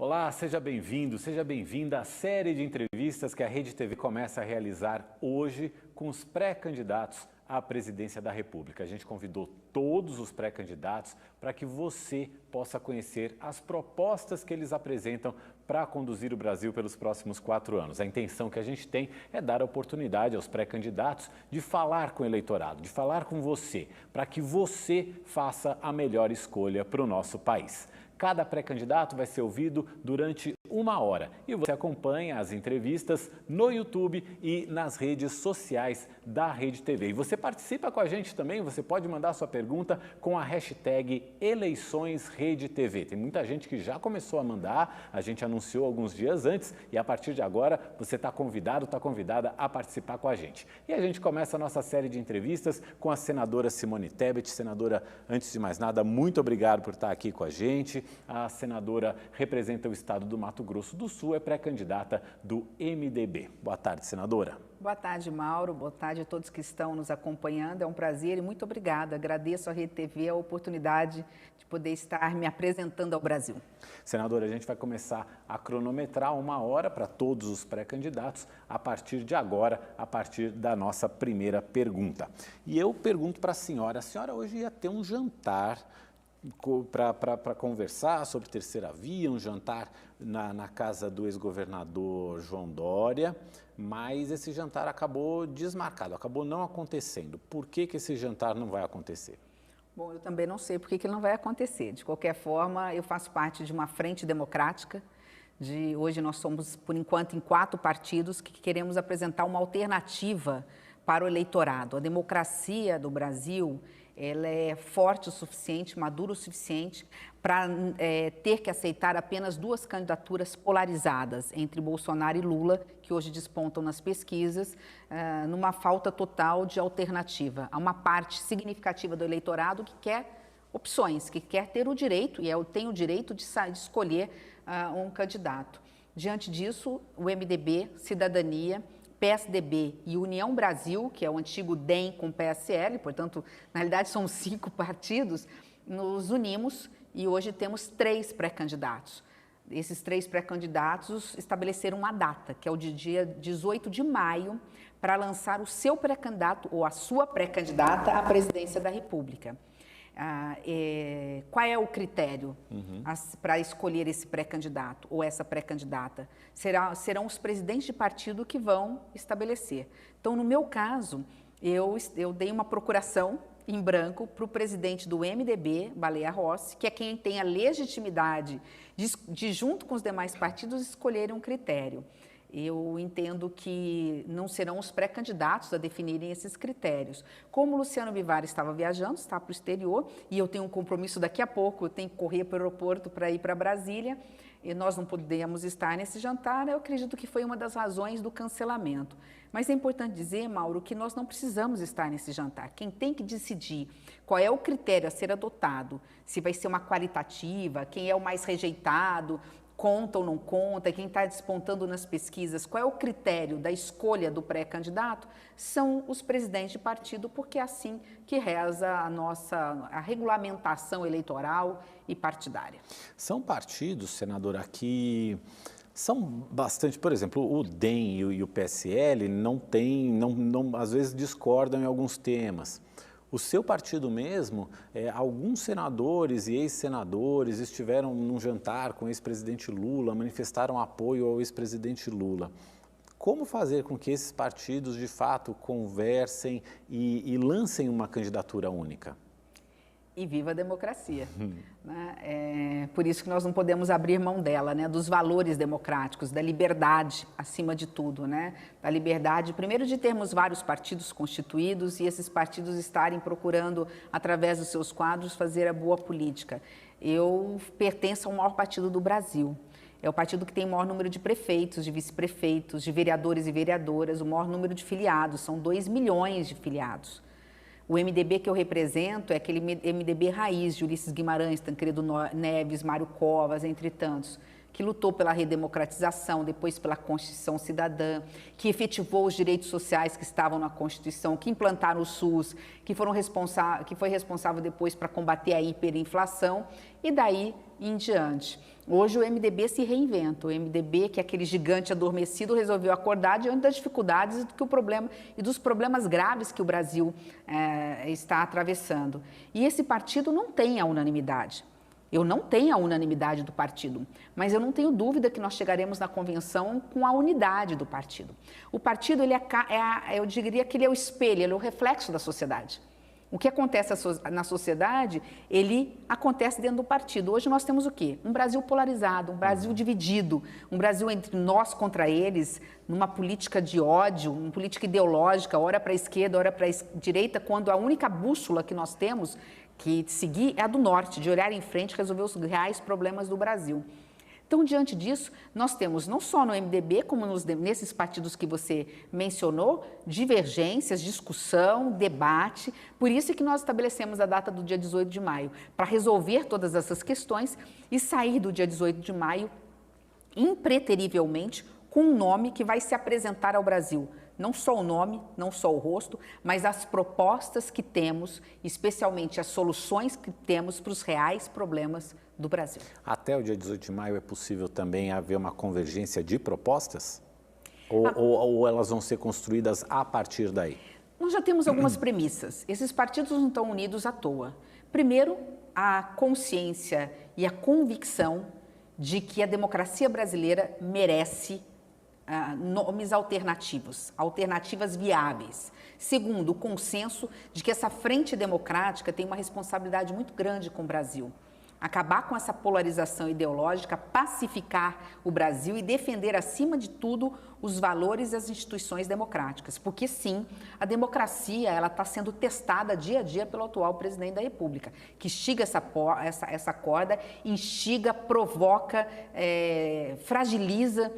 Olá, seja bem-vindo, seja bem-vinda à série de entrevistas que a Rede TV começa a realizar hoje com os pré-candidatos à presidência da República. A gente convidou todos os pré-candidatos para que você possa conhecer as propostas que eles apresentam para conduzir o Brasil pelos próximos 4 anos. A intenção que a gente tem é dar a oportunidade aos pré-candidatos de falar com o eleitorado, de falar com você, para que você faça a melhor escolha para o nosso país. Cada pré-candidato vai ser ouvido durante 1 hora e você acompanha as entrevistas no YouTube e nas redes sociais da Rede TV. E você participa com a gente também, você pode mandar sua pergunta com a hashtag EleiçõesRedeTV. Tem muita gente que já começou a mandar, a gente anunciou alguns dias antes e a partir de agora você está convidado, está convidada a participar com a gente. E a gente começa a nossa série de entrevistas com a senadora Simone Tebet. Senadora, antes de mais nada, muito obrigado por estar aqui com a gente. A senadora representa o estado do Mato Grosso do Sul, é pré-candidata do MDB. Boa tarde, senadora. Boa tarde, Mauro. Boa tarde a todos que estão nos acompanhando. É um prazer e muito obrigada. Agradeço à Rede TV a oportunidade de poder estar me apresentando ao Brasil. Senadora, a gente vai começar a cronometrar 1 hora para todos os pré-candidatos a partir de agora, a partir da nossa primeira pergunta. E eu pergunto para a senhora hoje ia ter um jantar para conversar sobre terceira via, um jantar na casa do ex-governador João Dória, mas esse jantar acabou desmarcado, acabou não acontecendo. Por que esse jantar não vai acontecer? Bom, eu também não sei por que ele não vai acontecer. De qualquer forma, eu faço parte de uma frente democrática. Hoje nós somos, por enquanto, em 4 partidos que queremos apresentar uma alternativa para o eleitorado. A democracia do Brasil, ela é forte o suficiente, madura o suficiente para ter que aceitar apenas 2 candidaturas polarizadas entre Bolsonaro e Lula, que hoje despontam nas pesquisas, numa falta total de alternativa. Há uma parte significativa do eleitorado que quer opções, que quer ter o direito, e tem o direito de escolher um candidato. Diante disso, o MDB, Cidadania, PSDB e União Brasil, que é o antigo DEM com PSL, portanto, na realidade são 5 partidos, nos unimos e hoje temos 3 pré-candidatos. Esses 3 pré-candidatos estabeleceram uma data, que é o de dia 18 de maio, para lançar o seu pré-candidato ou a sua pré-candidata à presidência da República. Qual é o critério para escolher esse pré-candidato ou essa pré-candidata? Serão os presidentes de partido que vão estabelecer. Então, no meu caso, eu dei uma procuração em branco para o presidente do MDB, Baleia Rossi, que é quem tem a legitimidade de junto com os demais partidos, escolher um critério. Eu entendo que não serão os pré-candidatos a definirem esses critérios. Como o Luciano Bivar estava viajando, está para o exterior, e eu tenho um compromisso daqui a pouco, eu tenho que correr para o aeroporto para ir para Brasília, e nós não podemos estar nesse jantar, eu acredito que foi uma das razões do cancelamento. Mas é importante dizer, Mauro, que nós não precisamos estar nesse jantar. Quem tem que decidir qual é o critério a ser adotado, se vai ser uma qualitativa, quem é o mais rejeitado, conta ou não conta, quem está despontando nas pesquisas, qual é o critério da escolha do pré-candidato, são os presidentes de partido, porque é assim que reza a regulamentação eleitoral e partidária. São partidos, senadora, que são bastante, por exemplo, o DEM e o PSL às vezes discordam em alguns temas. O seu partido mesmo, alguns senadores e ex-senadores estiveram num jantar com o ex-presidente Lula, manifestaram apoio ao ex-presidente Lula. Como fazer com que esses partidos, de fato, conversem e lancem uma candidatura única? E viva a democracia. Né? É por isso que nós não podemos abrir mão dela, né? Dos valores democráticos, da liberdade acima de tudo, né? Da liberdade, primeiro, de termos vários partidos constituídos e esses partidos estarem procurando, através dos seus quadros, fazer a boa política. Eu pertenço ao maior partido do Brasil. É o partido que tem o maior número de prefeitos, de vice-prefeitos, de vereadores e vereadoras, o maior número de filiados, são 2 milhões de filiados. O MDB que eu represento é aquele MDB raiz, de Ulisses Guimarães, Tancredo Neves, Mário Covas, entre tantos, que lutou pela redemocratização, depois pela Constituição Cidadã, que efetivou os direitos sociais que estavam na Constituição, que implantaram o SUS, que foi responsável depois para combater a hiperinflação e daí em diante. Hoje o MDB se reinventa, o MDB, que é aquele gigante adormecido, resolveu acordar diante das dificuldades e dos problemas graves que o Brasil está atravessando. E esse partido não tem a unanimidade. Eu não tenho a unanimidade do partido, mas eu não tenho dúvida que nós chegaremos na convenção com a unidade do partido. O partido, eu diria que ele é o espelho, ele é o reflexo da sociedade. O que acontece na sociedade, ele acontece dentro do partido. Hoje nós temos o quê? Um Brasil polarizado, um Brasil dividido, um Brasil entre nós contra eles, numa política de ódio, uma política ideológica, ora para a esquerda, ora para a direita, quando a única bússola que nós temos que seguir é a do norte, de olhar em frente e resolver os reais problemas do Brasil. Então, diante disso, nós temos, não só no MDB, como nesses partidos que você mencionou, divergências, discussão, debate. Por isso é que nós estabelecemos a data do dia 18 de maio, para resolver todas essas questões e sair do dia 18 de maio, impreterivelmente, com um nome que vai se apresentar ao Brasil. Não só o nome, não só o rosto, mas as propostas que temos, especialmente as soluções que temos para os reais problemas do Brasil. Até o dia 18 de maio é possível também haver uma convergência de propostas? Ou elas vão ser construídas a partir daí? Nós já temos algumas premissas. Esses partidos não estão unidos à toa. Primeiro, a consciência e a convicção de que a democracia brasileira merece nomes alternativos, alternativas viáveis. Segundo, o consenso de que essa frente democrática tem uma responsabilidade muito grande com o Brasil. Acabar com essa polarização ideológica, pacificar o Brasil e defender, acima de tudo, os valores e as instituições democráticas. Porque, sim, a democracia está sendo testada dia a dia pelo atual presidente da República, que instiga essa corda, instiga, provoca, fragiliza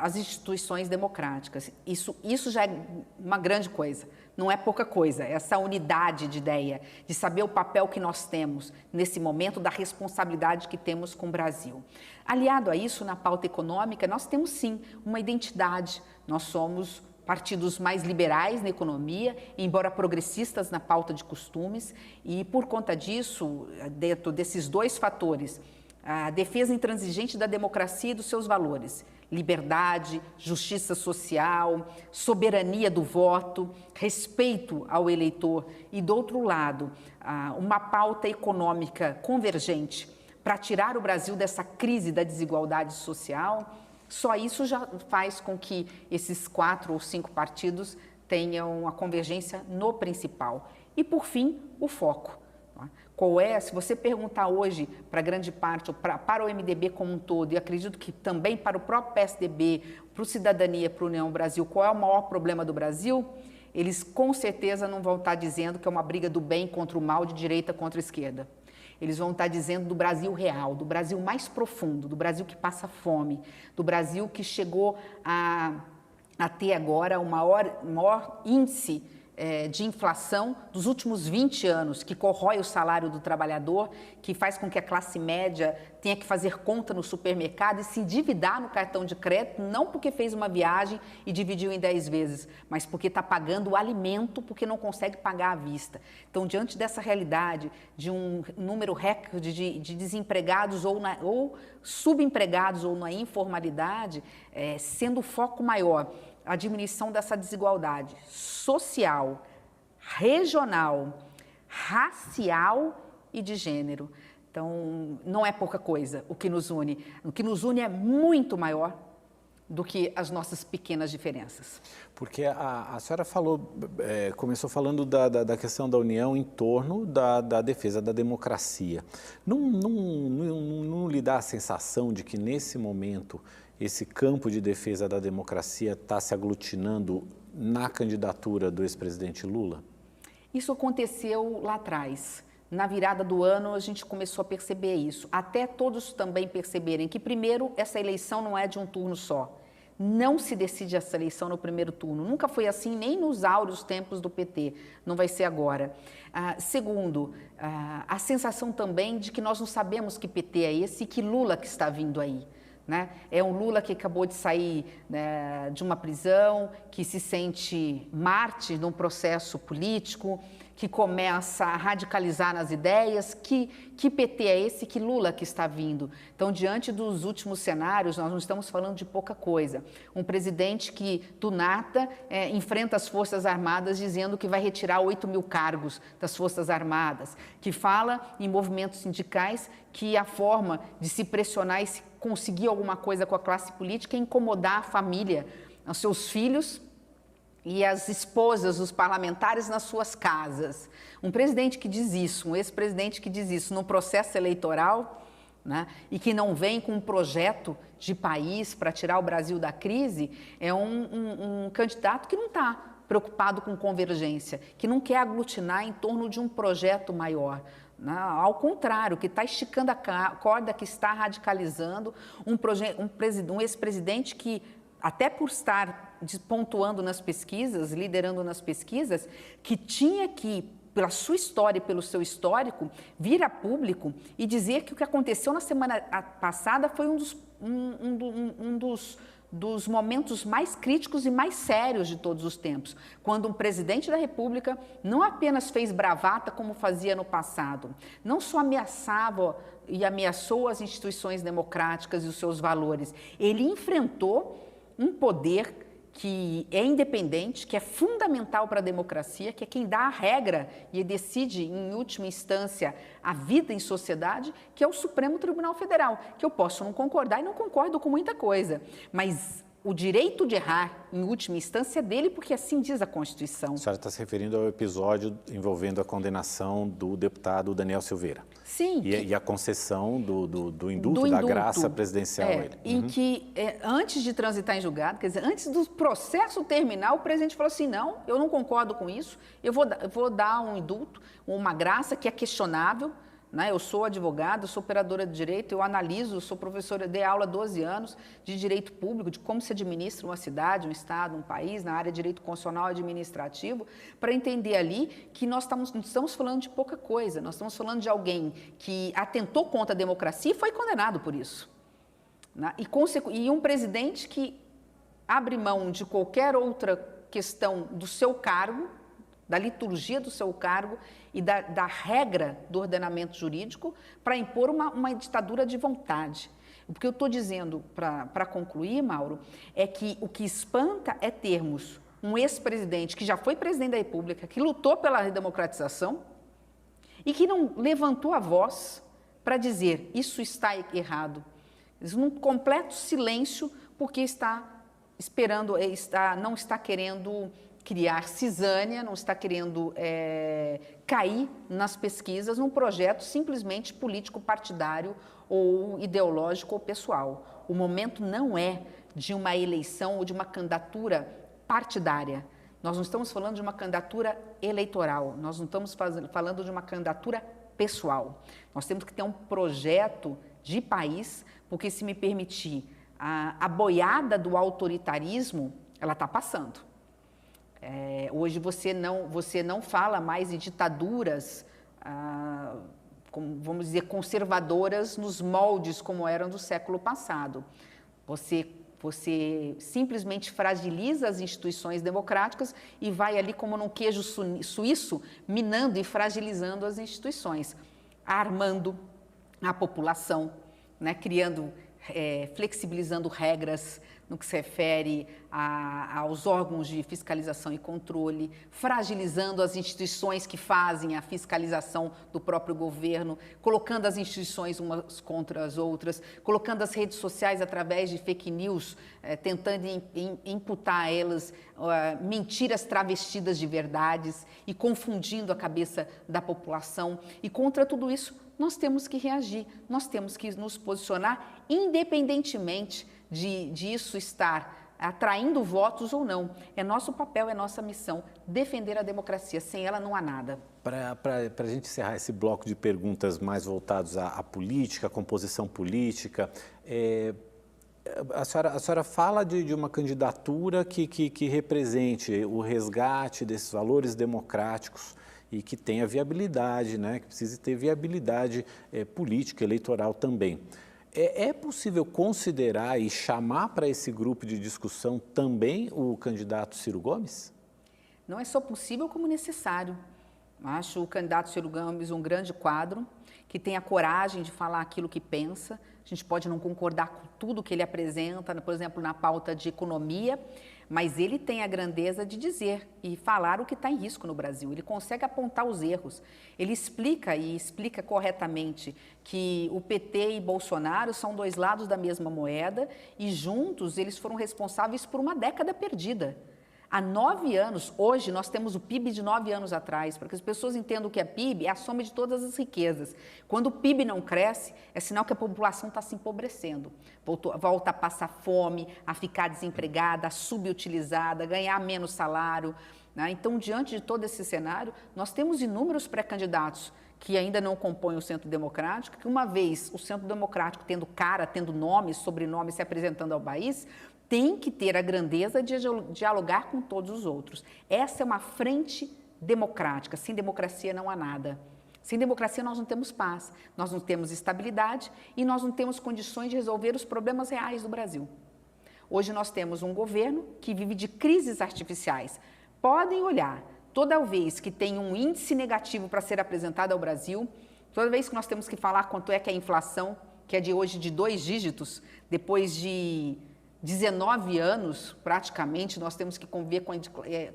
as instituições democráticas. Isso já é uma grande coisa, não é pouca coisa, essa unidade de ideia, de saber o papel que nós temos nesse momento, da responsabilidade que temos com o Brasil. Aliado a isso, na pauta econômica, nós temos sim uma identidade, nós somos partidos mais liberais na economia, embora progressistas na pauta de costumes, e por conta disso, dentro desses dois fatores, a defesa intransigente da democracia e dos seus valores, liberdade, justiça social, soberania do voto, respeito ao eleitor e, do outro lado, uma pauta econômica convergente para tirar o Brasil dessa crise da desigualdade social, só isso já faz com que esses 4 ou 5 partidos tenham a convergência no principal. E, por fim, o foco. Qual é, se você perguntar hoje para grande parte, para o MDB como um todo, e acredito que também para o próprio PSDB, para o Cidadania, para o União Brasil, qual é o maior problema do Brasil, eles com certeza não vão estar dizendo que é uma briga do bem contra o mal, de direita contra a esquerda. Eles vão estar dizendo do Brasil real, do Brasil mais profundo, do Brasil que passa fome, do Brasil que chegou a ter agora o maior índice de inflação dos últimos 20 anos, que corrói o salário do trabalhador, que faz com que a classe média tenha que fazer conta no supermercado e se endividar no cartão de crédito, não porque fez uma viagem e dividiu em 10 vezes, mas porque está pagando o alimento porque não consegue pagar à vista. Então, diante dessa realidade de um número recorde de desempregados ou subempregados ou na informalidade, sendo o foco maior a diminuição dessa desigualdade social, regional, racial e de gênero. Então, não é pouca coisa o que nos une. O que nos une é muito maior do que as nossas pequenas diferenças. Porque a senhora começou falando da questão da união em torno da defesa da democracia. Não lhe dá a sensação de que, nesse momento, esse campo de defesa da democracia está se aglutinando na candidatura do ex-presidente Lula? Isso aconteceu lá atrás. Na virada do ano, a gente começou a perceber isso. Até todos também perceberem que, primeiro, essa eleição não é de um turno só. Não se decide essa eleição no primeiro turno. Nunca foi assim, nem nos áureos tempos do PT. Não vai ser agora. Segundo, a sensação também de que nós não sabemos que PT é esse e que Lula que está vindo aí. né? É um Lula que acabou de sair, né, de uma prisão, que se sente mártir num processo político, que começa a radicalizar nas ideias. Que PT é esse? Que Lula que está vindo? Então, diante dos últimos cenários, nós não estamos falando de pouca coisa. Um presidente que, do nada, enfrenta as Forças Armadas dizendo que vai retirar 8.000 cargos das Forças Armadas, que fala em movimentos sindicais que a forma de se pressionar e se conseguir alguma coisa com a classe política é incomodar a família, os seus filhos e as esposas dos parlamentares nas suas casas. Um presidente que diz isso, um ex-presidente que diz isso no processo eleitoral, né, e que não vem com um projeto de país para tirar o Brasil da crise, é um candidato que não está preocupado com convergência, que não quer aglutinar em torno de um projeto maior. Não, ao contrário, que está esticando a corda, que está radicalizando um ex-presidente que, até por estar pontuando nas pesquisas, liderando nas pesquisas, que tinha que, pela sua história e pelo seu histórico, vir a público e dizer que o que aconteceu na semana passada foi um dos momentos mais críticos e mais sérios de todos os tempos, quando um presidente da República não apenas fez bravata como fazia no passado, não só ameaçava e ameaçou as instituições democráticas e os seus valores, ele enfrentou um poder que é independente, que é fundamental para a democracia, que é quem dá a regra e decide, em última instância, a vida em sociedade, que é o Supremo Tribunal Federal, que eu posso não concordar e não concordo com muita coisa, mas o direito de errar, em última instância, é dele, porque assim diz a Constituição. A senhora está se referindo ao episódio envolvendo a condenação do deputado Daniel Silveira. Sim. E a concessão do indulto, da graça presidencial a ele. Em que, antes de transitar em julgado, quer dizer, antes do processo terminar, o presidente falou assim, não, eu não concordo com isso, eu vou dar um indulto, uma graça que é questionável, né? Eu sou advogada, sou operadora de direito, eu analiso, sou professora, dei aula há 12 anos de direito público, de como se administra uma cidade, um estado, um país, na área de direito constitucional e administrativo, para entender ali que nós não estamos falando de pouca coisa, nós estamos falando de alguém que atentou contra a democracia e foi condenado por isso. Né? E um presidente que abre mão de qualquer outra questão do seu cargo, da liturgia do seu cargo e da regra do ordenamento jurídico para impor uma ditadura de vontade. O que eu estou dizendo, para concluir, Mauro, é que o que espanta é termos um ex-presidente que já foi presidente da República, que lutou pela redemocratização e que não levantou a voz para dizer isso está errado. Num completo silêncio, porque está esperando, não está querendo criar cisânia, não está querendo cair nas pesquisas num projeto simplesmente político-partidário ou ideológico ou pessoal. O momento não é de uma eleição ou de uma candidatura partidária. Nós não estamos falando de uma candidatura eleitoral, nós não estamos falando de uma candidatura pessoal. Nós temos que ter um projeto de país, porque, se me permitir, a boiada do autoritarismo, ela está passando. Hoje você não fala mais em ditaduras, vamos dizer, conservadoras nos moldes como eram do século passado. Você simplesmente fragiliza as instituições democráticas e vai ali como num queijo suíço, minando e fragilizando as instituições, armando a população, né, flexibilizando regras no que se refere aos órgãos de fiscalização e controle, fragilizando as instituições que fazem a fiscalização do próprio governo, colocando as instituições umas contra as outras, colocando as redes sociais através de fake news, tentando imputar a elas mentiras travestidas de verdades e confundindo a cabeça da população. E contra tudo isso, nós temos que reagir, nós temos que nos posicionar independentemente de isso estar atraindo votos ou não. É nosso papel, é nossa missão defender a democracia. Sem ela não há nada. Para a gente encerrar esse bloco de perguntas mais voltados à política, à composição política, a senhora fala de uma candidatura que represente o resgate desses valores democráticos e que tenha viabilidade, né? Que precise ter viabilidade política, eleitoral também. É possível considerar e chamar para esse grupo de discussão também o candidato Ciro Gomes? Não é só possível, como necessário. Acho o candidato Ciro Gomes um grande quadro, que tem a coragem de falar aquilo que pensa. A gente pode não concordar com tudo que ele apresenta, por exemplo, na pauta de economia, mas ele tem a grandeza de dizer e falar o que está em risco no Brasil. Ele consegue apontar os erros. Ele explica e explica corretamente que o PT e Bolsonaro são dois lados da mesma moeda e juntos eles foram responsáveis por uma década perdida. Há 9 anos, hoje nós temos o PIB de 9 anos atrás, para que as pessoas entendam o que é PIB, é a soma de todas as riquezas. Quando o PIB não cresce, é sinal que a população está se empobrecendo. Volta a passar fome, a ficar desempregada, a subutilizada, a ganhar menos salário, né? Então, diante de todo esse cenário, nós temos inúmeros pré-candidatos que ainda não compõem o Centro Democrático, que uma vez o Centro Democrático tendo cara, tendo nome, sobrenome, se apresentando ao país, tem que ter a grandeza de dialogar com todos os outros. Essa é uma frente democrática. Sem democracia não há nada. Sem democracia nós não temos paz, nós não temos estabilidade e nós não temos condições de resolver os problemas reais do Brasil. Hoje nós temos um governo que vive de crises artificiais. Podem olhar, toda vez que tem um índice negativo para ser apresentado ao Brasil, toda vez que nós temos que falar quanto é que é a inflação, que é de hoje de 2 dígitos, depois de 19 anos, praticamente, nós temos que conviver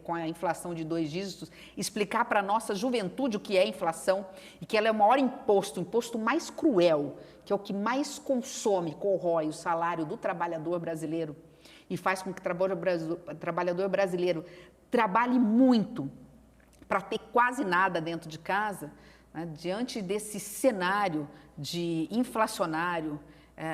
com a inflação de 2 dígitos, explicar para a nossa juventude o que é inflação e que ela é o maior imposto, o imposto mais cruel, que é o que mais consome, corrói o salário do trabalhador brasileiro e faz com que o trabalhador brasileiro trabalhe muito para ter quase nada dentro de casa, né? Diante desse cenário de inflacionário,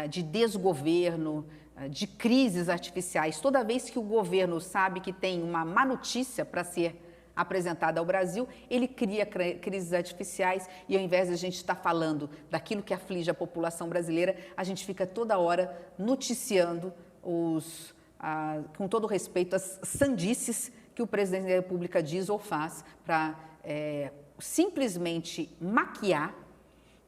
de desgoverno, de crises artificiais. Toda vez que o governo sabe que tem uma má notícia para ser apresentada ao Brasil, ele cria crises artificiais e ao invés de a gente estar falando daquilo que aflige a população brasileira, a gente fica toda hora noticiando com todo respeito, as sandices que o presidente da República diz ou faz para simplesmente maquiar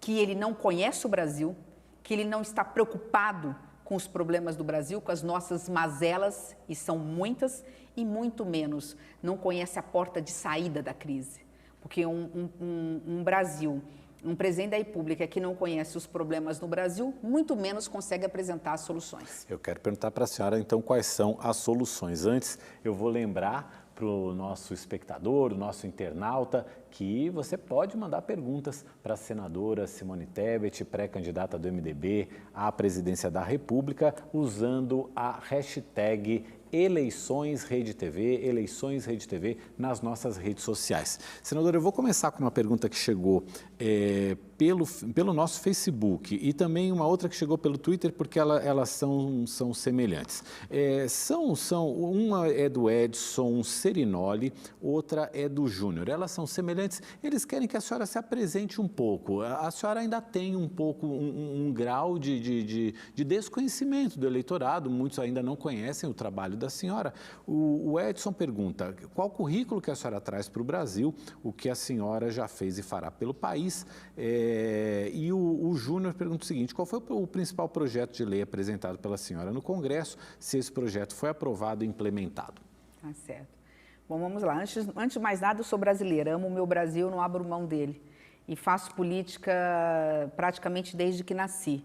que ele não conhece o Brasil, que ele não está preocupado com os problemas do Brasil, com as nossas mazelas, e são muitas, e muito menos, não conhece a porta de saída da crise. Porque um Brasil, um presidente da República que não conhece os problemas no Brasil, muito menos consegue apresentar as soluções. Eu quero perguntar para a senhora, então, quais são as soluções. Antes, eu vou lembrar para o nosso espectador, o nosso internauta, que você pode mandar perguntas para a senadora Simone Tebet, pré-candidata do MDB à presidência da República, usando a hashtag Eleições Rede TV nas nossas redes sociais. Senadora, eu vou começar com uma pergunta que chegou pelo nosso Facebook e também uma outra que chegou pelo Twitter, porque elas são semelhantes. Uma é do Edson Serinoli, outra é do Júnior. Elas são semelhantes, eles querem que a senhora se apresente um pouco. A senhora ainda tem um pouco um grau de desconhecimento do eleitorado, muitos ainda não conhecem o trabalho da senhora. O Edson pergunta, qual currículo que a senhora traz para o Brasil, o que a senhora já fez e fará pelo país? E o Júnior pergunta o seguinte, qual foi o principal projeto de lei apresentado pela senhora no Congresso, se esse projeto foi aprovado e implementado? Ah, certo. Bom, vamos lá. Antes de mais nada, eu sou brasileira, amo o meu Brasil, não abro mão dele. E faço política praticamente desde que nasci.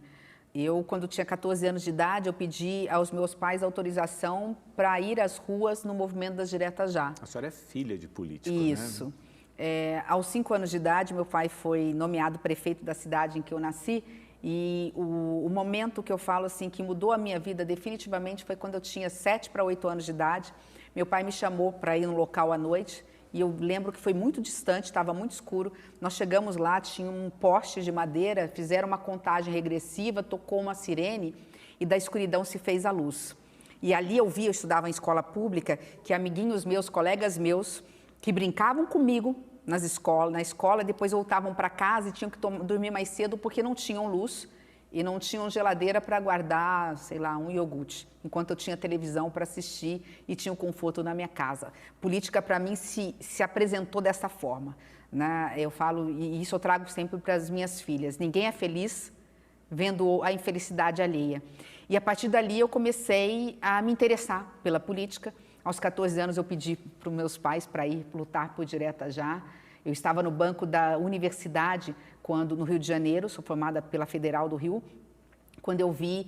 Quando tinha 14 anos de idade, eu pedi aos meus pais autorização para ir às ruas no movimento das Diretas Já. A senhora é filha de político, Isso. né? Aos 5 anos de idade, meu pai foi nomeado prefeito da cidade em que eu nasci e o momento que eu falo assim que mudou a minha vida definitivamente foi quando eu tinha 7 para 8 anos de idade. Meu pai me chamou para ir no local à noite. E eu lembro que foi muito distante, estava muito escuro. Nós chegamos lá, tinha um poste de madeira, fizeram uma contagem regressiva, tocou uma sirene e da escuridão se fez a luz. E ali eu estudava em escola pública, que amiguinhos meus, colegas meus, que brincavam comigo na escola, depois voltavam para casa e tinham que dormir mais cedo porque não tinham luz e não tinham geladeira para guardar, sei lá, um iogurte, enquanto eu tinha televisão para assistir e tinha o conforto na minha casa. Política, para mim, se apresentou dessa forma, né? Eu falo, e isso eu trago sempre para as minhas filhas, ninguém é feliz vendo a infelicidade alheia. E a partir dali eu comecei a me interessar pela política. Aos 14 anos eu pedi para os meus pais para ir lutar por Direta Já. Eu estava no banco da universidade, no Rio de Janeiro, sou formada pela Federal do Rio, quando eu vi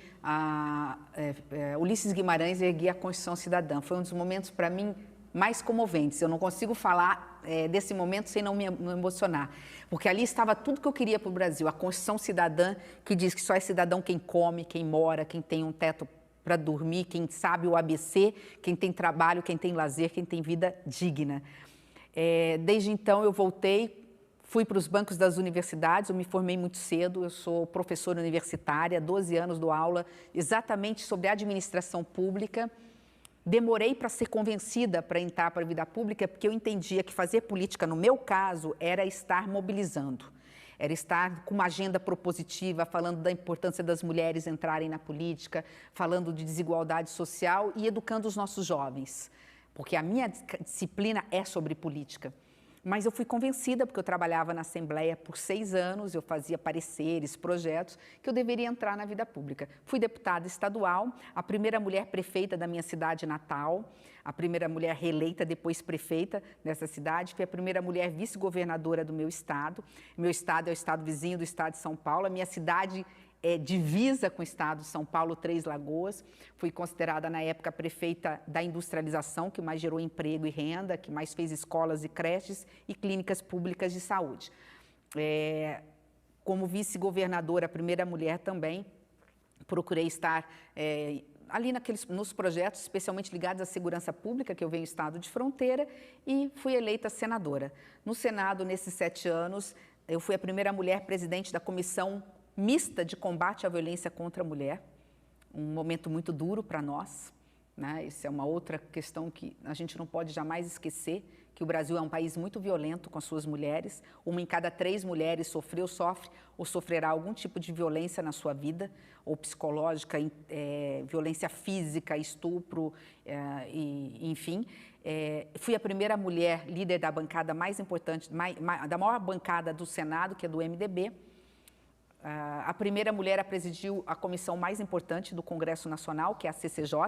Ulisses Guimarães erguer a Constituição Cidadã. Foi um dos momentos, para mim, mais comoventes. Eu não consigo falar desse momento sem não me emocionar, porque ali estava tudo que eu queria para o Brasil. A Constituição Cidadã, que diz que só é cidadão quem come, quem mora, quem tem um teto para dormir, quem sabe o ABC, quem tem trabalho, quem tem lazer, quem tem vida digna. Desde então eu voltei, fui para os bancos das universidades, eu me formei muito cedo, eu sou professora universitária, 12 anos dou aula exatamente sobre administração pública. Demorei para ser convencida para entrar para a vida pública, porque eu entendia que fazer política, no meu caso, era estar mobilizando. Era estar com uma agenda propositiva, falando da importância das mulheres entrarem na política, falando de desigualdade social e educando os nossos jovens, porque a minha disciplina é sobre política. Mas eu fui convencida, porque eu trabalhava na Assembleia por 6 anos, eu fazia pareceres, projetos, que eu deveria entrar na vida pública. Fui deputada estadual, a primeira mulher prefeita da minha cidade natal, a primeira mulher reeleita, depois prefeita dessa cidade, fui a primeira mulher vice-governadora do meu estado. Meu estado é o estado vizinho do estado de São Paulo, a minha cidade divisa com o estado de São Paulo, Três Lagoas. Fui considerada, na época, prefeita da industrialização, que mais gerou emprego e renda, que mais fez escolas e creches e clínicas públicas de saúde. Como vice-governadora, a primeira mulher também, procurei estar ali nos projetos especialmente ligados à segurança pública, que eu venho do estado de fronteira, e fui eleita senadora. No Senado, nesses 7 anos, eu fui a primeira mulher presidente da Comissão Mista de Combate à Violência contra a Mulher, um momento muito duro para nós, né? Isso é uma outra questão que a gente não pode jamais esquecer, que o Brasil é um país muito violento com as suas mulheres. 1 em cada 3 mulheres sofreu, sofre ou sofrerá algum tipo de violência na sua vida, ou psicológica, violência física, estupro, enfim. Fui a primeira mulher líder da bancada mais importante, da maior bancada do Senado, que é do MDB. A primeira mulher a presidir a comissão mais importante do Congresso Nacional, que é a CCJ,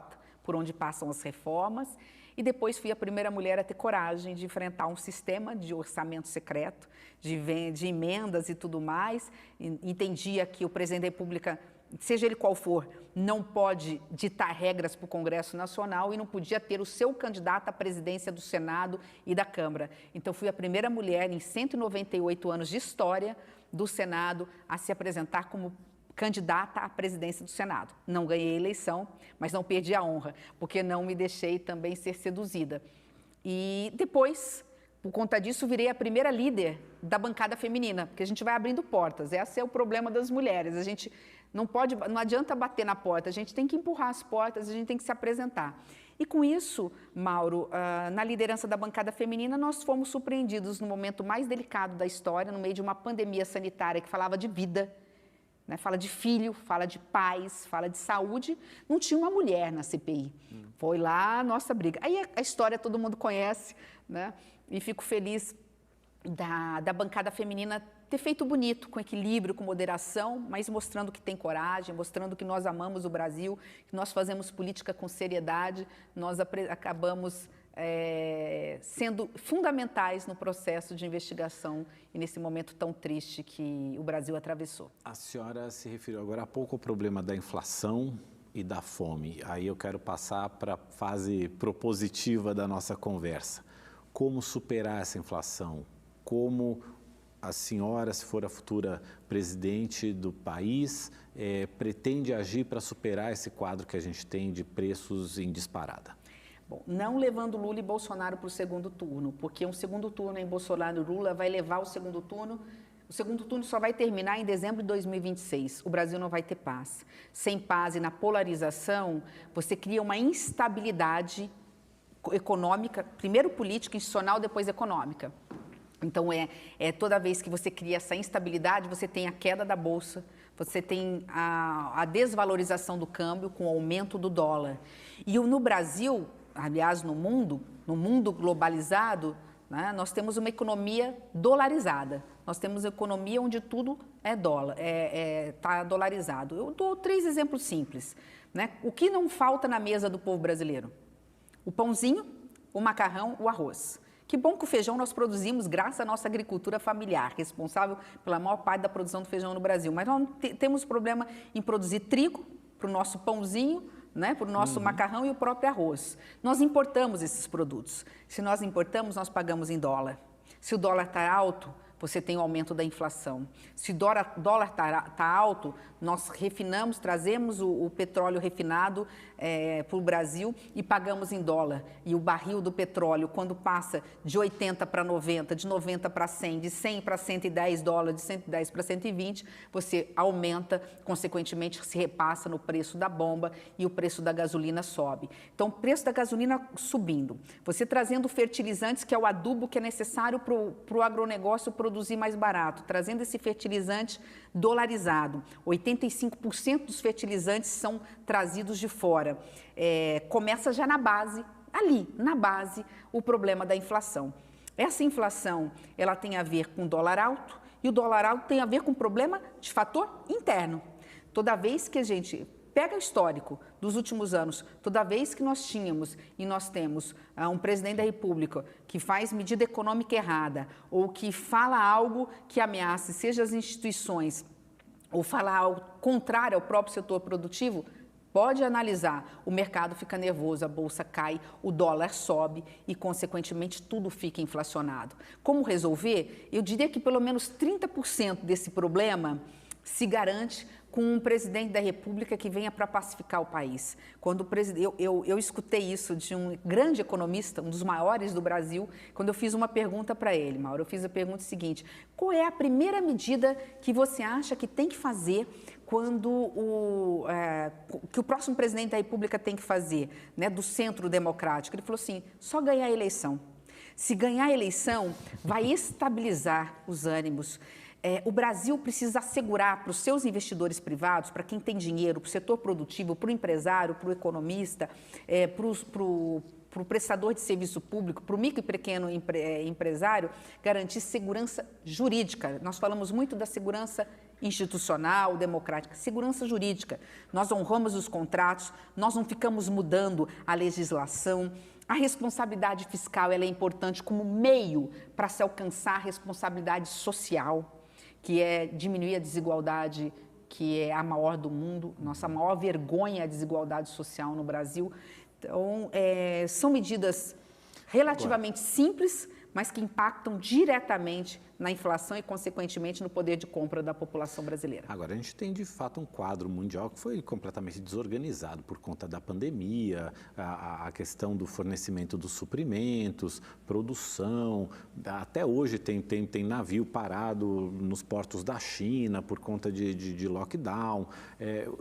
por onde passam as reformas, e depois fui a primeira mulher a ter coragem de enfrentar um sistema de orçamento secreto, de emendas e tudo mais. Entendia que o presidente da República, seja ele qual for, não pode ditar regras para o Congresso Nacional e não podia ter o seu candidato à presidência do Senado e da Câmara. Então, fui a primeira mulher em 198 anos de história do Senado a se apresentar como candidata à presidência do Senado. Não ganhei a eleição, mas não perdi a honra, porque não me deixei também ser seduzida. E depois, por conta disso, virei a primeira líder da bancada feminina, porque a gente vai abrindo portas. Esse é o problema das mulheres. A gente não adianta bater na porta, a gente tem que empurrar as portas, a gente tem que se apresentar. E com isso, Mauro, na liderança da bancada feminina, nós fomos surpreendidos no momento mais delicado da história, no meio de uma pandemia sanitária que falava de vida, né? Fala de filho, fala de pais, fala de saúde. Não tinha uma mulher na CPI. Foi lá a nossa briga. Aí a história todo mundo conhece, né? E fico feliz da bancada feminina ter feito bonito, com equilíbrio, com moderação, mas mostrando que tem coragem, mostrando que nós amamos o Brasil, que nós fazemos política com seriedade, nós acabamos sendo fundamentais no processo de investigação e nesse momento tão triste que o Brasil atravessou. A senhora se referiu agora há pouco ao problema da inflação e da fome. Aí eu quero passar para a fase propositiva da nossa conversa. Como superar essa inflação? Como a senhora, se for a futura presidente do país, pretende agir para superar esse quadro que a gente tem de preços em disparada? Bom, não levando Lula e Bolsonaro para o segundo turno, porque um segundo turno em Bolsonaro e Lula vai levar o segundo turno só vai terminar em dezembro de 2026. O Brasil não vai ter paz. Sem paz e na polarização, você cria uma instabilidade econômica, primeiro política, institucional, depois econômica. Então, toda vez que você cria essa instabilidade, você tem a queda da Bolsa, você tem a desvalorização do câmbio com o aumento do dólar. E no Brasil, aliás, no mundo globalizado, né, nós temos uma economia dolarizada. Nós temos economia onde tudo é dólar, está dolarizado. Eu dou 3 exemplos simples, né? O que não falta na mesa do povo brasileiro? O pãozinho, o macarrão, o arroz. Que bom que o feijão nós produzimos graças à nossa agricultura familiar, responsável pela maior parte da produção do feijão no Brasil. Mas nós temos problema em produzir trigo para o nosso pãozinho, né, para o nosso macarrão e o próprio arroz. Nós importamos esses produtos. Se nós importamos, nós pagamos em dólar. Se o dólar está alto, você tem o aumento da inflação. Se o dólar está alto, nós refinamos, trazemos o petróleo refinado para o Brasil e pagamos em dólar. E o barril do petróleo, quando passa de 80 para 90, de 90 para 100, de 100 para 110 dólares, de 110 para 120, você aumenta, consequentemente se repassa no preço da bomba e o preço da gasolina sobe. Então, o preço da gasolina subindo. Você trazendo fertilizantes, que é o adubo que é necessário para o agronegócio produzir mais barato, trazendo esse fertilizante dolarizado. 85% dos fertilizantes são trazidos de fora. Começa já na base, ali, na base, o problema da inflação. Essa inflação, ela tem a ver com dólar alto, e o dólar alto tem a ver com problema de fator interno. Toda vez que a gente pega o histórico dos últimos anos, toda vez que nós tínhamos e nós temos um presidente da República que faz medida econômica errada ou que fala algo que ameace, seja as instituições, ou fala algo contrário ao próprio setor produtivo, pode analisar, o mercado fica nervoso, a bolsa cai, o dólar sobe e, consequentemente, tudo fica inflacionado. Como resolver? Eu diria que pelo menos 30% desse problema se garante com um presidente da República que venha para pacificar o país. Quando eu escutei isso de um grande economista, um dos maiores do Brasil, quando eu fiz uma pergunta para ele, Mauro, eu fiz a pergunta seguinte: qual é a primeira medida que você acha que tem que fazer quando que o próximo presidente da República tem que fazer, né, do centro democrático? Ele falou assim: só ganhar a eleição. Se ganhar a eleição, vai estabilizar os ânimos. O Brasil precisa assegurar para os seus investidores privados, para quem tem dinheiro, para o setor produtivo, para o empresário, para o economista, para o prestador de serviço público, para o micro e pequeno empresário, garantir segurança jurídica. Nós falamos muito da segurança institucional, democrática, segurança jurídica. Nós honramos os contratos, nós não ficamos mudando a legislação. A responsabilidade fiscal ela é importante como meio para se alcançar a responsabilidade social, que é diminuir a desigualdade, que é a maior do mundo. Nossa maior vergonha é a desigualdade social no Brasil. Então, são medidas relativamente simples, mas que impactam diretamente na inflação e, consequentemente, no poder de compra da população brasileira. Agora, a gente tem, de fato, um quadro mundial que foi completamente desorganizado por conta da pandemia, a questão do fornecimento dos suprimentos, produção. Até hoje tem navio parado nos portos da China por conta de lockdown.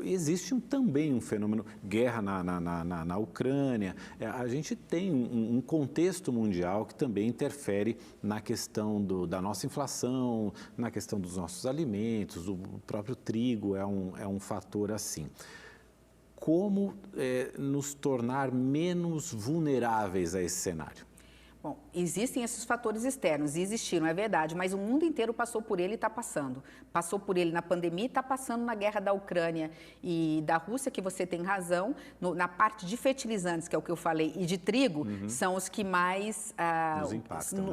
Existe também um fenômeno, guerra na Ucrânia. A gente tem um contexto mundial que também interfere na questão da nossa inflação, na questão dos nossos alimentos, o próprio trigo é um fator assim. Como nos tornar menos vulneráveis a esse cenário? Bom, existem esses fatores externos, e existiram, é verdade, mas o mundo inteiro passou por ele e está passando. Passou por ele na pandemia e está passando na guerra da Ucrânia e da Rússia, que você tem razão. Na parte de fertilizantes, que é o que eu falei, e de trigo, são os que mais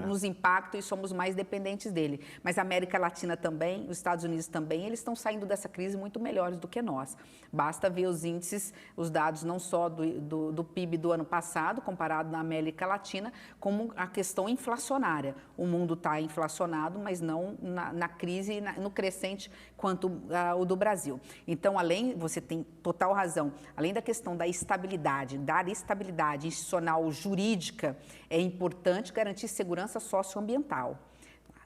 nos impactam e somos mais dependentes dele. Mas a América Latina também, os Estados Unidos também, eles estão saindo dessa crise muito melhores do que nós. Basta ver os índices, os dados não só do PIB do ano passado, comparado na América Latina, como a questão inflacionária. O mundo está inflacionado, mas não na crise, no crescente quanto o do Brasil. Então, você tem total razão, além da questão da estabilidade, dar estabilidade institucional, jurídica, é importante garantir segurança socioambiental.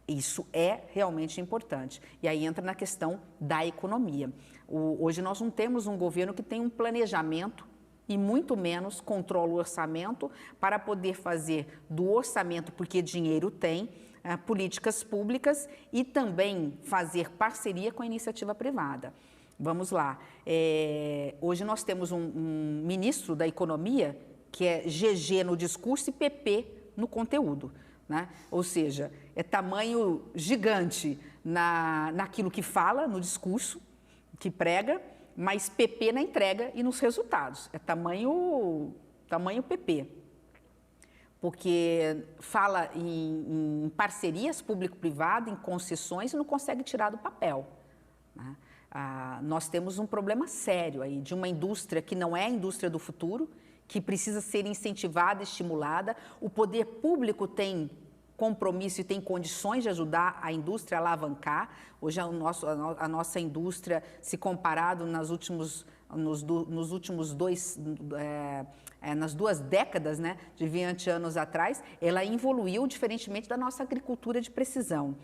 Isso é realmente importante. E aí entra na questão da economia. Hoje nós não temos um governo que tem um planejamento e muito menos controla o orçamento para poder fazer do orçamento, porque dinheiro tem, políticas públicas e também fazer parceria com a iniciativa privada. Vamos lá. Hoje nós temos um ministro da Economia que é GG no discurso e PP no conteúdo, né? Ou seja, é tamanho gigante naquilo que fala, no discurso, que prega, mas PP na entrega e nos resultados. É tamanho PP. Porque fala em parcerias público-privado, em concessões e não consegue tirar do papel, né? Nós temos um problema sério aí de uma indústria que não é a indústria do futuro, que precisa ser incentivada, estimulada. O poder público tem compromisso e tem condições de ajudar a indústria a alavancar. Hoje a nossa indústria, se comparado nas duas décadas, né, de 20 anos atrás, ela evoluiu diferentemente da nossa agricultura de precisão.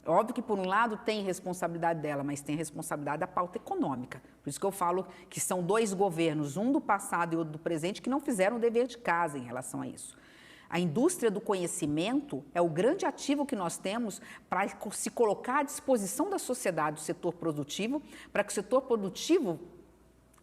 Óbvio que, por um lado, tem responsabilidade dela, mas tem responsabilidade da pauta econômica. Por isso que eu falo que são dois governos, um do passado e outro do presente, que não fizeram o dever de casa em relação a isso. A indústria do conhecimento é o grande ativo que nós temos para se colocar à disposição da sociedade, do setor produtivo, para que o setor produtivo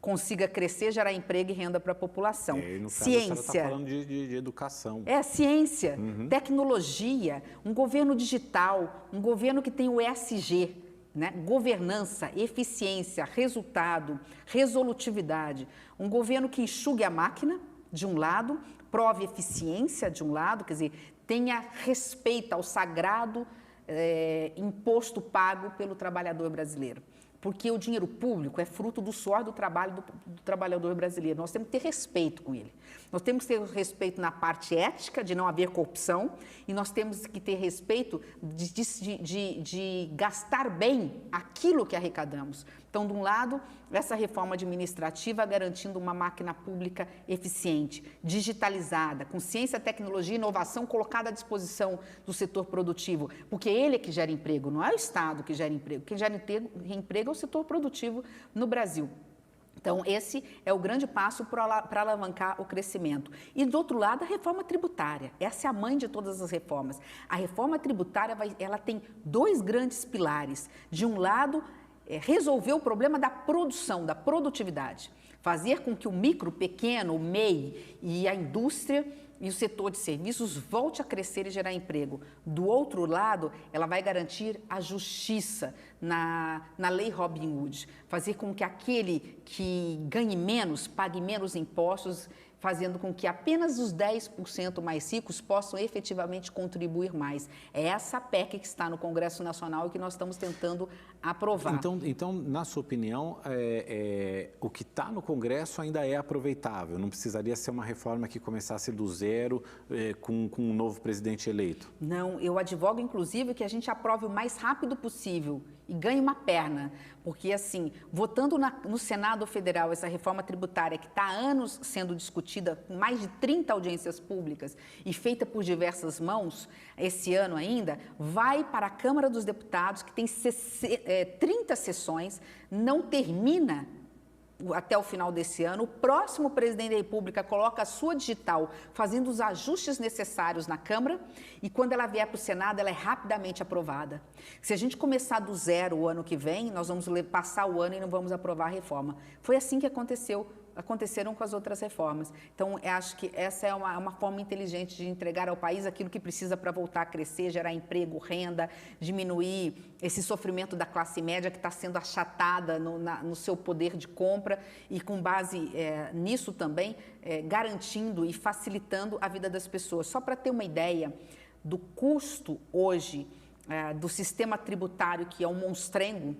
consiga crescer, gerar emprego e renda para a população. No caso, ciência. Você está falando de educação. Ciência, tecnologia, um governo digital, um governo que tem o ESG, né? Governança, eficiência, resultado, resolutividade. Um governo que enxugue a máquina, de um lado, prove eficiência, de um lado, quer dizer, tenha respeito ao sagrado imposto pago pelo trabalhador brasileiro. Porque o dinheiro público é fruto do suor do trabalho do trabalhador brasileiro. Nós temos que ter respeito com ele. Nós temos que ter respeito na parte ética, de não haver corrupção, e nós temos que ter respeito de gastar bem aquilo que arrecadamos. Então, de um lado, essa reforma administrativa garantindo uma máquina pública eficiente, digitalizada, com ciência, tecnologia e inovação colocada à disposição do setor produtivo, porque ele é que gera emprego, não é o Estado que gera emprego. Quem gera emprego é o setor produtivo no Brasil. Então, esse é o grande passo para alavancar o crescimento. E, do outro lado, a reforma tributária. Essa é a mãe de todas as reformas. A reforma tributária ela tem dois grandes pilares. De um lado, resolver o problema da produção, da produtividade. Fazer com que o micro, pequeno, o MEI e a indústria e o setor de serviços volte a crescer e gerar emprego. Do outro lado, ela vai garantir a justiça na lei Robin Hood, fazer com que aquele que ganhe menos, pague menos impostos, fazendo com que apenas os 10% mais ricos possam efetivamente contribuir mais. É essa PEC que está no Congresso Nacional e que nós estamos tentando aprovar. Então na sua opinião, o que está no Congresso ainda é aproveitável? Não precisaria ser uma reforma que começasse do zero com um novo presidente eleito? Não, eu advogo, inclusive, que a gente aprove o mais rápido possível e ganhe uma perna, porque, assim, votando no Senado Federal essa reforma tributária que está há anos sendo discutida, com mais de 30 audiências públicas e feita por diversas mãos, esse ano ainda, vai para a Câmara dos Deputados, que tem 30 sessões, não termina até o final desse ano. O próximo presidente da República coloca a sua digital, fazendo os ajustes necessários na Câmara, e quando ela vier para o Senado, ela é rapidamente aprovada. Se a gente começar do zero o ano que vem, nós vamos passar o ano e não vamos aprovar a reforma. Foi assim que aconteceram com as outras reformas. Então, eu acho que essa é uma forma inteligente de entregar ao país aquilo que precisa para voltar a crescer, gerar emprego, renda, diminuir esse sofrimento da classe média que está sendo achatada no seu poder de compra e, com base nisso também, garantindo e facilitando a vida das pessoas. Só para ter uma ideia do custo hoje do sistema tributário, que é um monstrengo,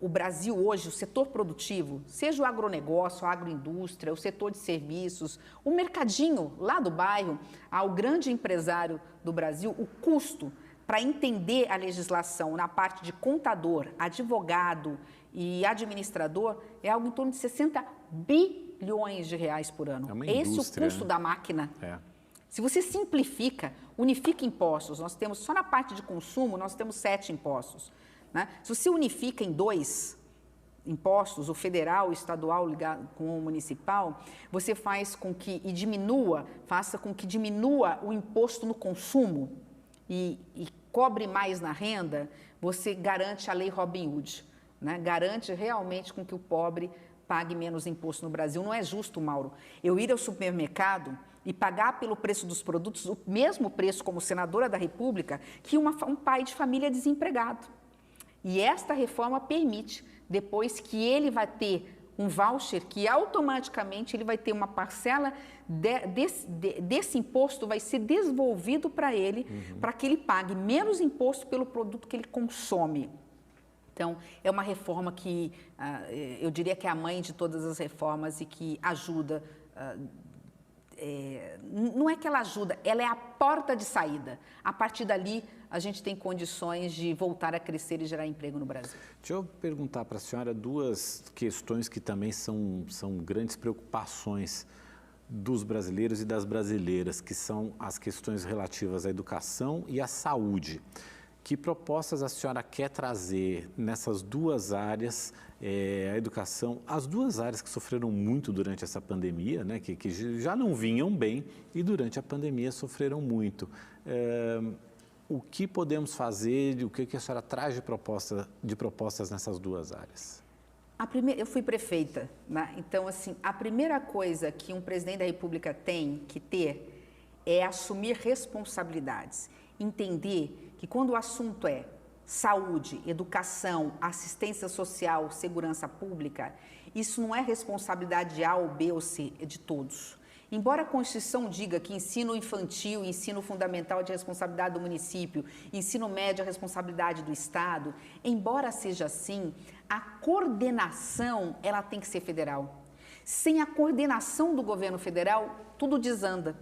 o Brasil hoje, o setor produtivo, seja o agronegócio, a agroindústria, o setor de serviços, o mercadinho lá do bairro, ao grande empresário do Brasil, o custo para entender a legislação na parte de contador, advogado e administrador é algo em torno de 60 bilhões de reais por ano. É uma indústria, esse é o custo, né, da máquina. É. Se você simplifica, unifica impostos, nós temos, só na parte de consumo, nós temos 7 impostos. Né? Se você unifica em 2 impostos, o federal, o estadual ligado com o municipal, você faça com que diminua o imposto no consumo e cobre mais na renda, você garante a lei Robin Hood, né? Garante realmente com que o pobre pague menos imposto no Brasil. Não é justo, Mauro, eu ir ao supermercado e pagar pelo preço dos produtos o mesmo preço como senadora da República que um pai de família desempregado. E esta reforma permite, depois que ele vai ter um voucher, que automaticamente ele vai ter uma parcela desse imposto, vai ser devolvido para ele, para que ele pague menos imposto pelo produto que ele consome. Então, é uma reforma que eu diria que é a mãe de todas as reformas e que ajuda. Não é que ela ajuda, ela é a porta de saída. A partir dali, a gente tem condições de voltar a crescer e gerar emprego no Brasil. Deixa eu perguntar para a senhora duas questões que também são grandes preocupações dos brasileiros e das brasileiras, que são as questões relativas à educação e à saúde. Que propostas a senhora quer trazer nessas duas áreas, a educação, as duas áreas que sofreram muito durante essa pandemia, né, que já não vinham bem e durante a pandemia sofreram muito. O que podemos fazer, o que a senhora traz de propostas nessas duas áreas? Eu fui prefeita, né? Então, assim, a primeira coisa que um presidente da República tem que ter é assumir responsabilidades, entender que quando o assunto é saúde, educação, assistência social, segurança pública, isso não é responsabilidade de A ou B ou C, é de todos. Embora a Constituição diga que ensino infantil e ensino fundamental é de responsabilidade do município, ensino médio é responsabilidade do Estado, embora seja assim, a coordenação ela tem que ser federal. Sem a coordenação do governo federal, tudo desanda.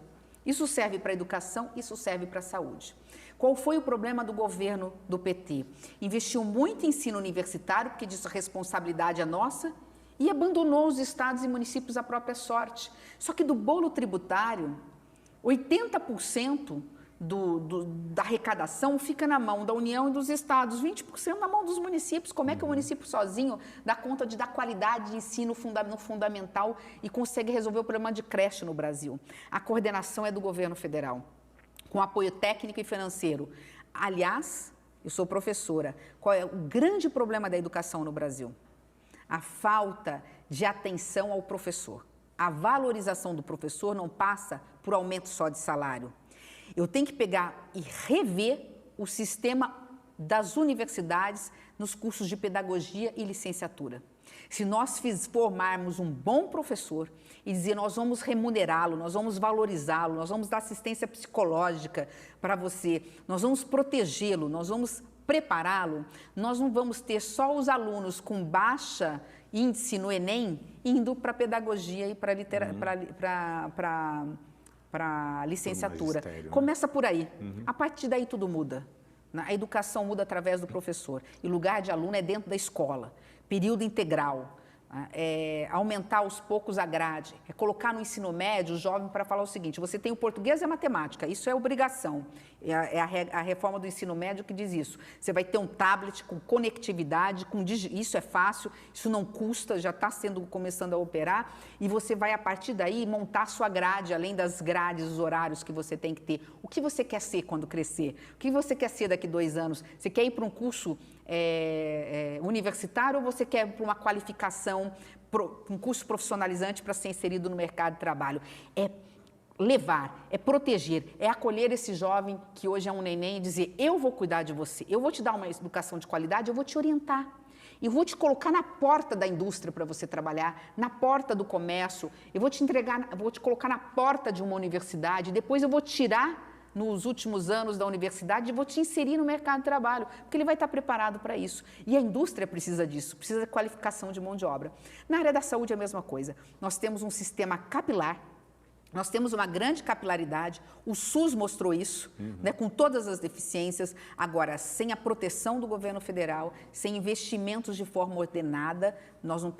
Isso serve para a educação, isso serve para a saúde. Qual foi o problema do governo do PT? Investiu muito em ensino universitário, porque disso a responsabilidade é nossa, e abandonou os estados e municípios à própria sorte. Só que do bolo tributário, 80% da arrecadação fica na mão da União e dos estados, 20% na mão dos municípios. Como é que o município sozinho dá conta de dar qualidade de ensino no fundamental e consegue resolver o problema de creche no Brasil? A coordenação é do governo federal, com apoio técnico e financeiro. Aliás, eu sou professora. Qual é o grande problema da educação no Brasil? A falta de atenção ao professor. A valorização do professor não passa por aumento só de salário. Eu tenho que pegar e rever o sistema das universidades nos cursos de pedagogia e licenciatura. Se nós formarmos um bom professor e dizer nós vamos remunerá-lo, nós vamos valorizá-lo, nós vamos dar assistência psicológica para você, nós vamos protegê-lo, nós vamos prepará-lo, nós não vamos ter só os alunos com baixa índice no Enem indo para pedagogia e para licenciatura. Começa por aí. A partir daí tudo muda. A educação muda através do professor. E lugar de aluno é dentro da escola. Período integral. Aumentar aos poucos a grade. É colocar no ensino médio o jovem para falar o seguinte: você tem o português e a matemática, isso é obrigação. É a reforma do ensino médio que diz isso. Você vai ter um tablet com conectividade, isso é fácil, isso não custa, já está começando a operar, e você vai, a partir daí, montar a sua grade, além das grades, os horários que você tem que ter. O que você quer ser quando crescer? O que você quer ser daqui a 2 anos? Você quer ir para um curso universitário ou você quer para uma qualificação, um curso profissionalizante para ser inserido no mercado de trabalho? É levar, é proteger, é acolher esse jovem que hoje é um neném e dizer: eu vou cuidar de você, eu vou te dar uma educação de qualidade, eu vou te orientar. Eu vou te colocar na porta da indústria para você trabalhar, na porta do comércio, eu vou te colocar na porta de uma universidade, depois eu vou tirar nos últimos anos da universidade e vou te inserir no mercado de trabalho, porque ele vai estar preparado para isso. E a indústria precisa disso, precisa de qualificação de mão de obra. Na área da saúde é a mesma coisa. Nós temos um sistema capilar, nós temos uma grande capilaridade, o SUS mostrou isso, né, com todas as deficiências. Agora, sem a proteção do governo federal, sem investimentos de forma ordenada, nós não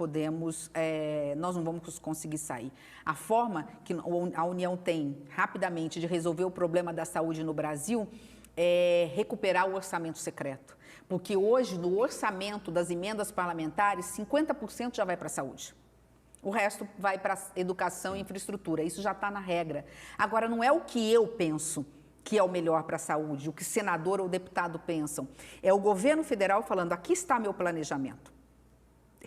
vamos conseguir sair. A forma que a União tem, rapidamente, de resolver o problema da saúde no Brasil é recuperar o orçamento secreto. Porque hoje, no orçamento das emendas parlamentares, 50% já vai para a saúde. O resto vai para educação e infraestrutura. Isso já está na regra. Agora, não é o que eu penso que é o melhor para a saúde, o que senador ou deputado pensam. É o governo federal falando: aqui está meu planejamento.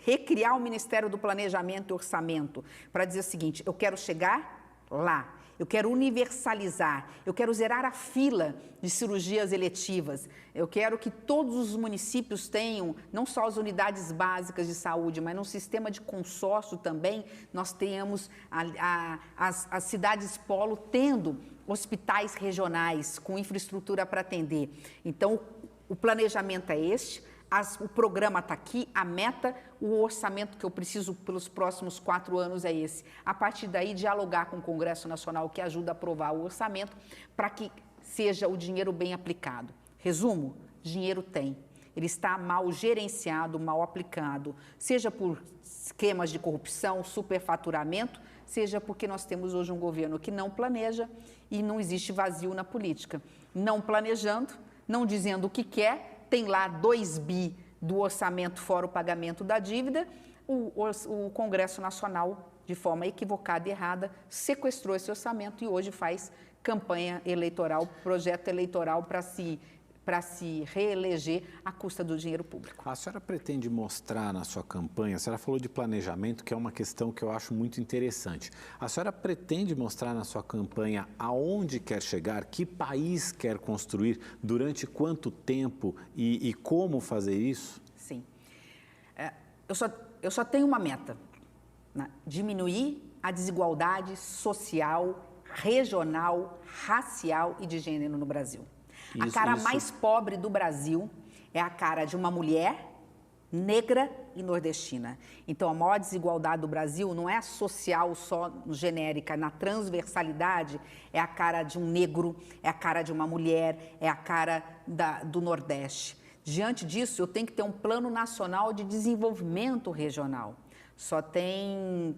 Recriar o Ministério do Planejamento e Orçamento para dizer o seguinte: eu quero chegar lá. eu quero universalizar, eu quero zerar a fila de cirurgias eletivas, eu quero que todos os municípios tenham, não só as unidades básicas de saúde, mas no sistema de consórcio também, nós tenhamos as cidades polo tendo hospitais regionais com infraestrutura para atender. Então, o planejamento é este. O programa está aqui, a meta, o orçamento que eu preciso pelos próximos 4 anos é esse. A partir daí, dialogar com o Congresso Nacional, que ajuda a aprovar o orçamento, para que seja o dinheiro bem aplicado. Resumo, dinheiro tem. Ele está mal gerenciado, mal aplicado, seja por esquemas de corrupção, superfaturamento, seja porque nós temos hoje um governo que não planeja e não existe vazio na política. Não planejando, não dizendo o que quer, tem lá 2 bi do orçamento fora o pagamento da dívida, o Congresso Nacional, de forma equivocada e errada, sequestrou esse orçamento e hoje faz campanha eleitoral, projeto eleitoral para se reeleger à custa do dinheiro público. A senhora pretende mostrar na sua campanha, a senhora falou de planejamento, que é uma questão que eu acho muito interessante. A senhora pretende mostrar na sua campanha aonde quer chegar, que país quer construir, durante quanto tempo e como fazer isso? Sim. Eu só tenho uma meta, né? Diminuir a desigualdade social, regional, racial e de gênero no Brasil. A cara mais pobre do Brasil é a cara de uma mulher negra e nordestina. Então, a maior desigualdade do Brasil não é social só genérica, na transversalidade é a cara de um negro, é a cara de uma mulher, é a cara do Nordeste. Diante disso, eu tenho que ter um plano nacional de desenvolvimento regional. Só tem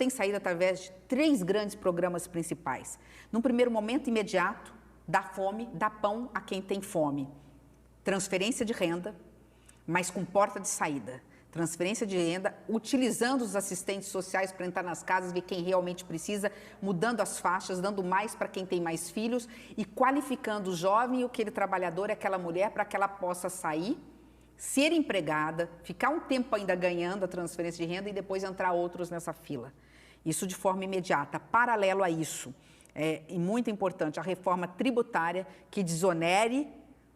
saída através de 3 grandes programas principais. Num primeiro momento imediato, dá fome, dá pão a quem tem fome. Transferência de renda, mas com porta de saída. Transferência de renda, utilizando os assistentes sociais para entrar nas casas, ver quem realmente precisa, mudando as faixas, dando mais para quem tem mais filhos e qualificando o jovem e aquele trabalhador, aquela mulher, para que ela possa sair, ser empregada, ficar um tempo ainda ganhando a transferência de renda e depois entrar outros nessa fila. Isso de forma imediata. Paralelo a isso, e muito importante, a reforma tributária que desonere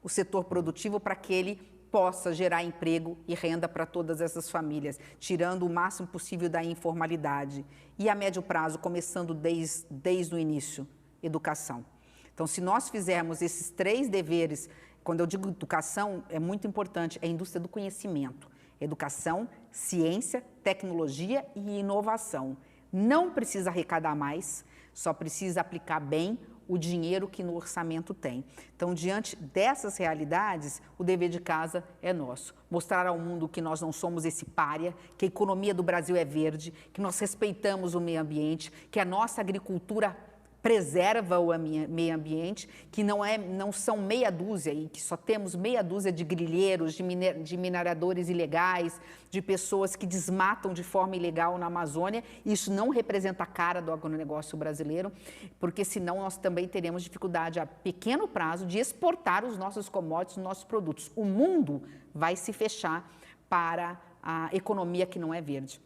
o setor produtivo para que ele possa gerar emprego e renda para todas essas famílias, tirando o máximo possível da informalidade. E a médio prazo, começando desde o início, educação. Então, se nós fizermos esses 3 deveres, quando eu digo educação, é muito importante, é a indústria do conhecimento. Educação, ciência, tecnologia e inovação. Não precisa arrecadar mais, só precisa aplicar bem o dinheiro que no orçamento tem. Então, diante dessas realidades, o dever de casa é nosso. Mostrar ao mundo que nós não somos esse pária, que a economia do Brasil é verde, que nós respeitamos o meio ambiente, que a nossa agricultura preserva o meio ambiente, que não são meia dúzia e que só temos meia dúzia de grileiros, de mineradores ilegais, de pessoas que desmatam de forma ilegal na Amazônia. Isso não representa a cara do agronegócio brasileiro, porque senão nós também teremos dificuldade a pequeno prazo de exportar os nossos commodities, os nossos produtos. O mundo vai se fechar para a economia que não é verde.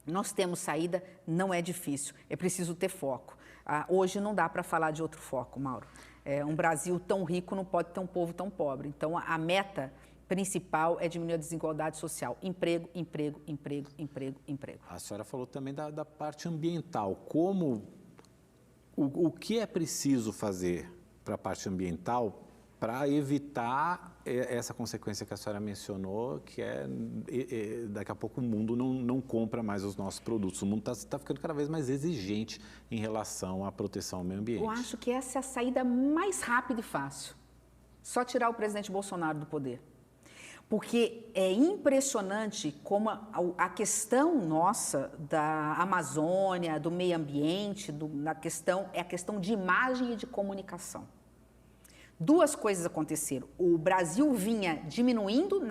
Nós temos saída, não é difícil, é preciso ter foco. Hoje não dá para falar de outro foco, Mauro. Um Brasil tão rico não pode ter um povo tão pobre. Então, a meta principal é diminuir a desigualdade social. Emprego, emprego, emprego, emprego, emprego. A senhora falou também da parte ambiental. O que é preciso fazer para a parte ambiental para evitar essa consequência que a senhora mencionou, que daqui a pouco o mundo não compra mais os nossos produtos. O mundo está ficando cada vez mais exigente em relação à proteção ao meio ambiente. Eu acho que essa é a saída mais rápida e fácil. Só tirar o presidente Bolsonaro do poder. Porque é impressionante como a questão nossa da Amazônia, do meio ambiente, é a questão de imagem e de comunicação. 2 coisas aconteceram. O Brasil vinha diminuindo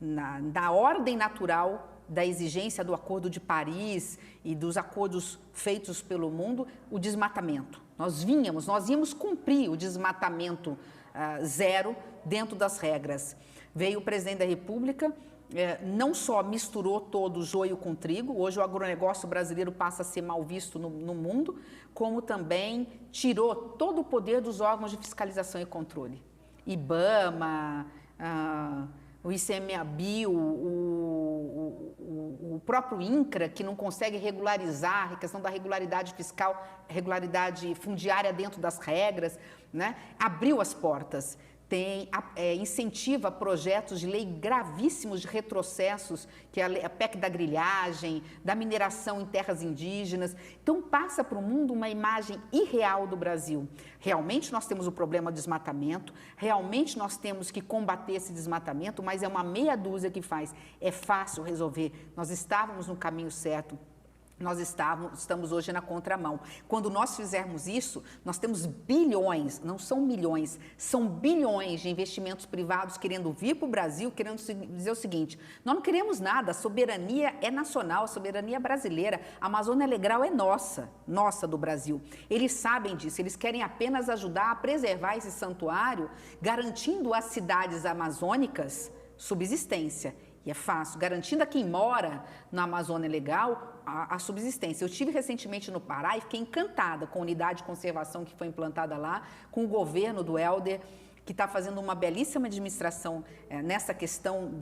na ordem natural da exigência do Acordo de Paris e dos acordos feitos pelo mundo, o desmatamento. Nós íamos cumprir o desmatamento zero dentro das regras. Veio o presidente da República não só misturou todo o joio com trigo, hoje o agronegócio brasileiro passa a ser mal visto no mundo, como também tirou todo o poder dos órgãos de fiscalização e controle. IBAMA, o ICMBio, o próprio INCRA, que não consegue regularizar a questão da regularidade fiscal, regularidade fundiária dentro das regras, né? Abriu as portas. Incentiva projetos de lei gravíssimos de retrocessos, que é a PEC da grilhagem, da mineração em terras indígenas. Então, passa para o mundo uma imagem irreal do Brasil. Realmente nós temos o problema do desmatamento, realmente nós temos que combater esse desmatamento, mas é uma meia dúzia que faz. É fácil resolver. Nós estávamos no caminho certo. Nós estamos hoje na contramão. Quando nós fizermos isso, nós temos bilhões, não são milhões, são bilhões de investimentos privados querendo vir para o Brasil, querendo dizer o seguinte: nós não queremos nada, a soberania é nacional, a soberania é brasileira, a Amazônia Legal é nossa do Brasil. Eles sabem disso, eles querem apenas ajudar a preservar esse santuário, garantindo às cidades amazônicas subsistência. E é fácil, garantindo a quem mora na Amazônia Legal a subsistência. Eu estive recentemente no Pará e fiquei encantada com a unidade de conservação que foi implantada lá, com o governo do Helder, que está fazendo uma belíssima administração nessa questão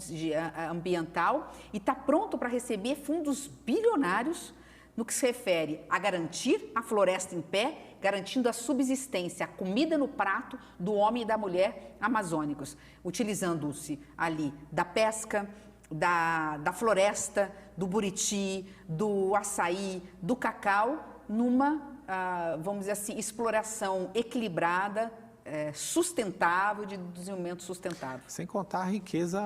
ambiental e está pronto para receber fundos bilionários no que se refere a garantir a floresta em pé, garantindo a subsistência, a comida no prato do homem e da mulher amazônicos, utilizando-se ali da pesca, da floresta, do buriti, do açaí, do cacau, numa, vamos dizer assim, exploração equilibrada, sustentável, de desenvolvimento sustentável. Sem contar a riqueza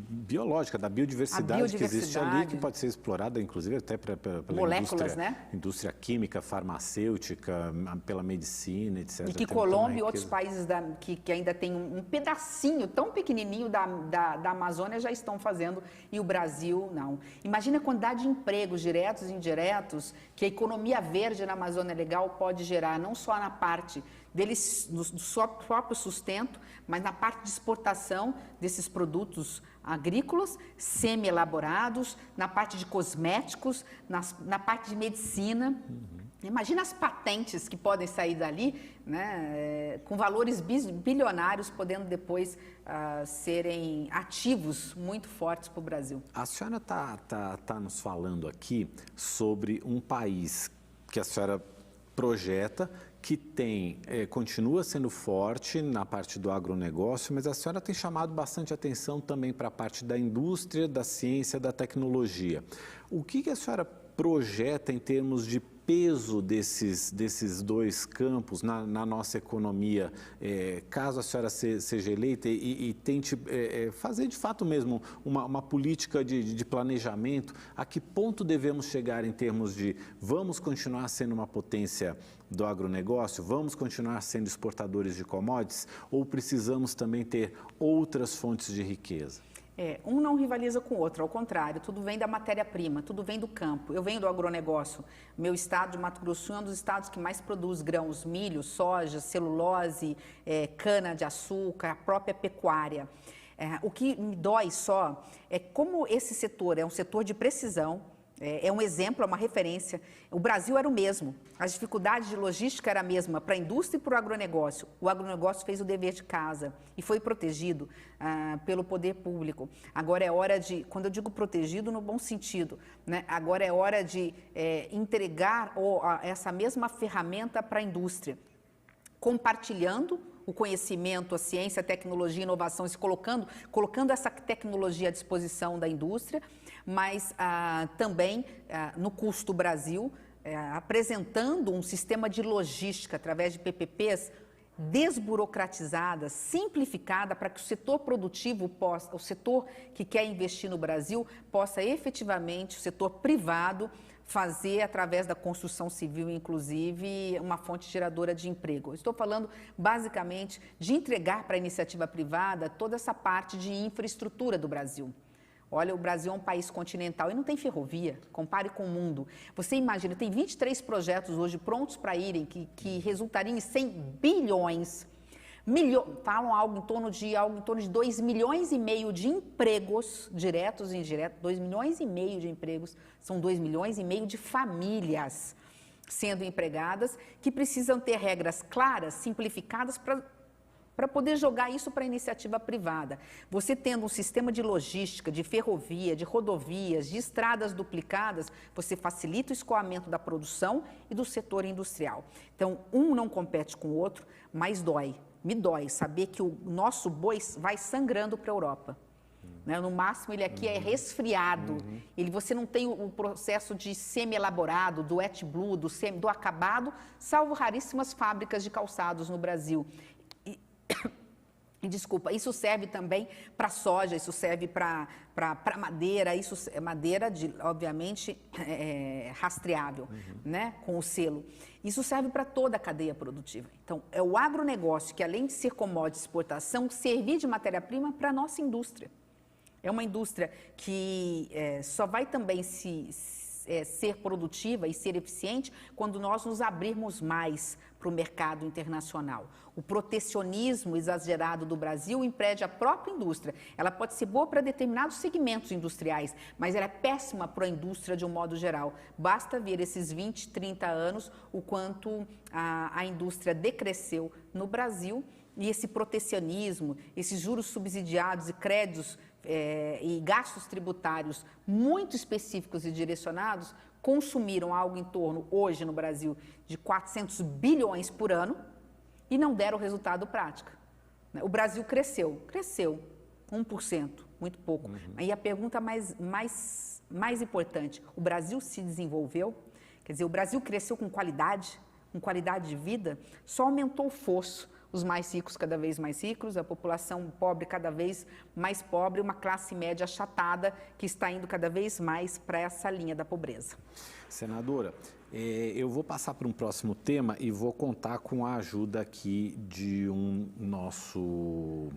biológica, da biodiversidade que existe ali, que pode ser explorada, inclusive, até pela moléculas, indústria química, farmacêutica, pela medicina, etc. E que Colômbia e outros países que ainda tem um pedacinho tão pequenininho da Amazônia já estão fazendo, e o Brasil não. Imagina a quantidade de empregos diretos e indiretos que a economia verde na Amazônia Legal pode gerar, não só na parte deles, do seu próprio sustento, mas na parte de exportação desses produtos agrícolas, semi-elaborados, na parte de cosméticos, na parte de medicina. Imagina as patentes que podem sair dali, né, com valores bilionários, podendo depois serem ativos muito fortes para o Brasil. A senhora tá nos falando aqui sobre um país que a senhora projeta, que continua sendo forte na parte do agronegócio, mas a senhora tem chamado bastante atenção também para a parte da indústria, da ciência, da tecnologia. O que a senhora projeta em termos de peso desses dois campos na nossa economia, caso a senhora seja eleita e tente fazer de fato mesmo uma política de planejamento? A que ponto devemos chegar em termos de vamos continuar sendo uma potência do agronegócio, vamos continuar sendo exportadores de commodities, ou precisamos também ter outras fontes de riqueza? Um não rivaliza com o outro, ao contrário, tudo vem da matéria-prima, tudo vem do campo. Eu venho do agronegócio. Meu estado de Mato Grosso é um dos estados que mais produz grãos, milho, soja, celulose, cana-de-açúcar, a própria pecuária. O que me dói só é como esse setor é um setor de precisão, é um exemplo, é uma referência. O Brasil era o mesmo, as dificuldades de logística eram a mesma para a indústria e para o agronegócio. O agronegócio fez o dever de casa e foi protegido pelo poder público. Agora é hora de, quando eu digo protegido no bom sentido, né, agora é hora de entregar essa mesma ferramenta para a indústria, compartilhando o conhecimento, a ciência, a tecnologia, a inovação, se colocando essa tecnologia à disposição da indústria, mas também no custo Brasil, apresentando um sistema de logística através de PPPs desburocratizada, simplificada, para que o setor produtivo o setor que quer investir no Brasil, possa efetivamente, o setor privado, fazer, através da construção civil, inclusive, uma fonte geradora de emprego. Estou falando, basicamente, de entregar para a iniciativa privada toda essa parte de infraestrutura do Brasil. Olha, o Brasil é um país continental e não tem ferrovia, compare com o mundo. Você imagina, tem 23 projetos hoje prontos para irem, que resultariam em 100 bilhões. Falam algo em torno de 2 milhões e meio de empregos, diretos e indiretos, 2 milhões e meio de empregos, são 2 milhões e meio de famílias sendo empregadas, que precisam ter regras claras, simplificadas, para poder jogar isso para a iniciativa privada. Você tendo um sistema de logística, de ferrovia, de rodovias, de estradas duplicadas, você facilita o escoamento da produção e do setor industrial. Então, um não compete com o outro, mas me dói saber que o nosso boi vai sangrando para a Europa. Né? No máximo, ele aqui é resfriado. Você não tem o processo de semi-elaborado, do wet blue, do acabado, salvo raríssimas fábricas de calçados no Brasil. E desculpa, isso serve também para soja, isso serve para madeira, isso é madeira, obviamente, rastreável, né, com o selo. Isso serve para toda a cadeia produtiva. Então, é o agronegócio que, além de ser commodity de exportação, servir de matéria-prima para a nossa indústria. É uma indústria que só vai também ser produtiva e ser eficiente quando nós nos abrirmos mais para o mercado internacional. O protecionismo exagerado do Brasil impede a própria indústria. Ela pode ser boa para determinados segmentos industriais, mas ela é péssima para a indústria de um modo geral. Basta ver esses 20, 30 anos o quanto a indústria decresceu no Brasil e esse protecionismo, esses juros subsidiados e créditos e gastos tributários muito específicos e direcionados consumiram algo em torno, hoje no Brasil, de 400 bilhões por ano e não deram resultado prático. O Brasil cresceu 1%, muito pouco. Aí a pergunta mais importante, o Brasil se desenvolveu? Quer dizer, o Brasil cresceu com qualidade de vida, só aumentou o fosso. Os mais ricos cada vez mais ricos, a população pobre cada vez mais pobre, uma classe média achatada que está indo cada vez mais para essa linha da pobreza. Senadora, eu vou passar para um próximo tema e vou contar com a ajuda aqui de um nosso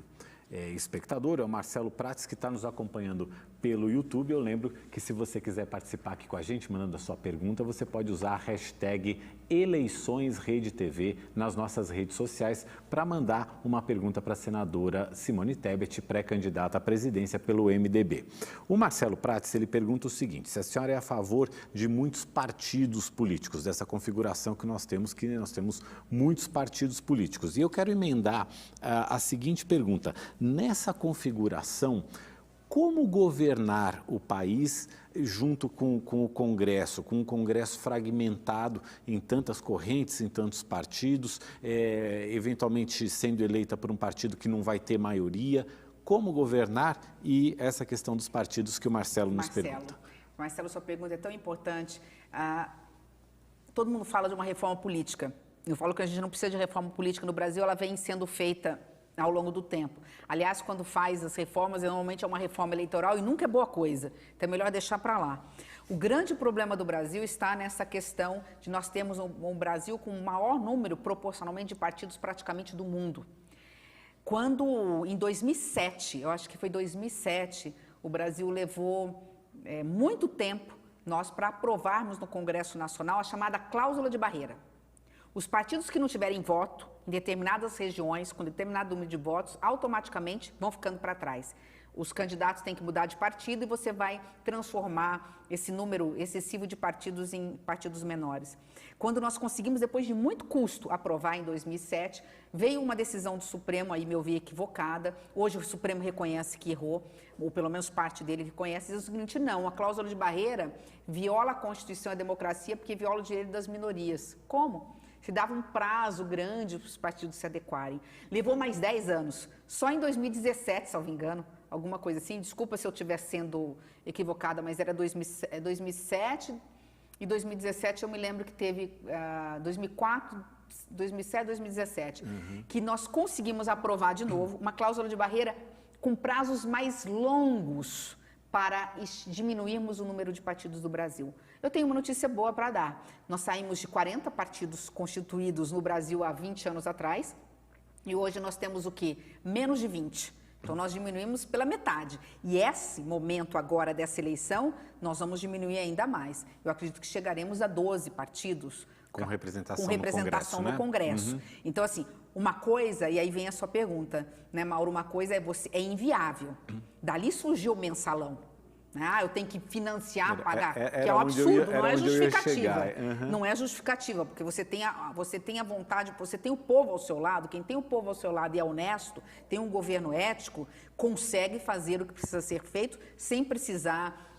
espectador, é o Marcelo Prates, que está nos acompanhando pelo YouTube. Eu lembro que se você quiser participar aqui com a gente, mandando a sua pergunta, você pode usar a hashtag EleiçõesRedeTV nas nossas redes sociais para mandar uma pergunta para a senadora Simone Tebet, pré-candidata à presidência pelo MDB. O Marcelo Prates, ele pergunta o seguinte: se a senhora é a favor de muitos partidos políticos, dessa configuração que nós temos muitos partidos políticos. E eu quero emendar a seguinte pergunta: nessa configuração, como governar o país junto com o Congresso, com um Congresso fragmentado em tantas correntes, em tantos partidos, eventualmente sendo eleita por um partido que não vai ter maioria? Como governar? E essa questão dos partidos que o Marcelo nos pergunta. Marcelo, sua pergunta é tão importante. Todo mundo fala de uma reforma política. Eu falo que a gente não precisa de reforma política no Brasil, ela vem sendo feita ao longo do tempo. Aliás, quando faz as reformas, normalmente é uma reforma eleitoral e nunca é boa coisa. Então é melhor deixar para lá. O grande problema do Brasil está nessa questão de nós termos um Brasil com o maior número, proporcionalmente, de partidos praticamente do mundo. Quando, em 2007, eu acho que foi 2007, o Brasil levou muito tempo para aprovarmos no Congresso Nacional a chamada cláusula de barreira. Os partidos que não tiverem voto em determinadas regiões, com determinado número de votos, automaticamente vão ficando para trás. Os candidatos têm que mudar de partido e você vai transformar esse número excessivo de partidos em partidos menores. Quando nós conseguimos, depois de muito custo, aprovar em 2007, veio uma decisão do Supremo, aí me ouvi equivocada. Hoje o Supremo reconhece que errou, ou pelo menos parte dele reconhece, e diz o seguinte: não, a cláusula de barreira viola a Constituição e a democracia porque viola o direito das minorias. Como? Se dava um prazo grande para os partidos se adequarem. Levou mais 10 anos. Só em 2017, salvo engano, alguma coisa assim. Desculpa se eu estiver sendo equivocada, mas era 2007 e 2017 eu me lembro que teve 2004, 2007, 2017, que nós conseguimos aprovar de novo uma cláusula de barreira com prazos mais longos para diminuirmos o número de partidos do Brasil. Eu tenho uma notícia boa para dar. Nós saímos de 40 partidos constituídos no Brasil há 20 anos atrás e hoje nós temos o quê? Menos de 20. Então, nós diminuímos pela metade. E esse momento agora dessa eleição, nós vamos diminuir ainda mais. Eu acredito que chegaremos a 12 partidos com representação no Congresso. Então, assim, Uma coisa, e aí vem a sua pergunta, né, Mauro? Uma coisa é inviável. Dali surgiu o mensalão. Eu tenho que financiar, pagar, que é um absurdo, não é justificativa. Não é justificativa, porque você tem a vontade, você tem o povo ao seu lado, quem tem o povo ao seu lado e é honesto, tem um governo ético, consegue fazer o que precisa ser feito sem precisar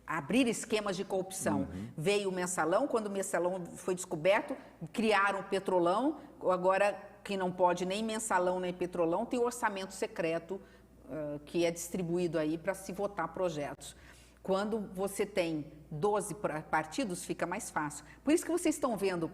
abrir esquemas de corrupção. Veio o mensalão, quando o mensalão foi descoberto, criaram o petrolão, agora quem não pode nem mensalão nem petrolão tem o orçamento secreto que é distribuído aí para se votar projetos. Quando você tem 12 partidos, fica mais fácil. Por isso que vocês estão vendo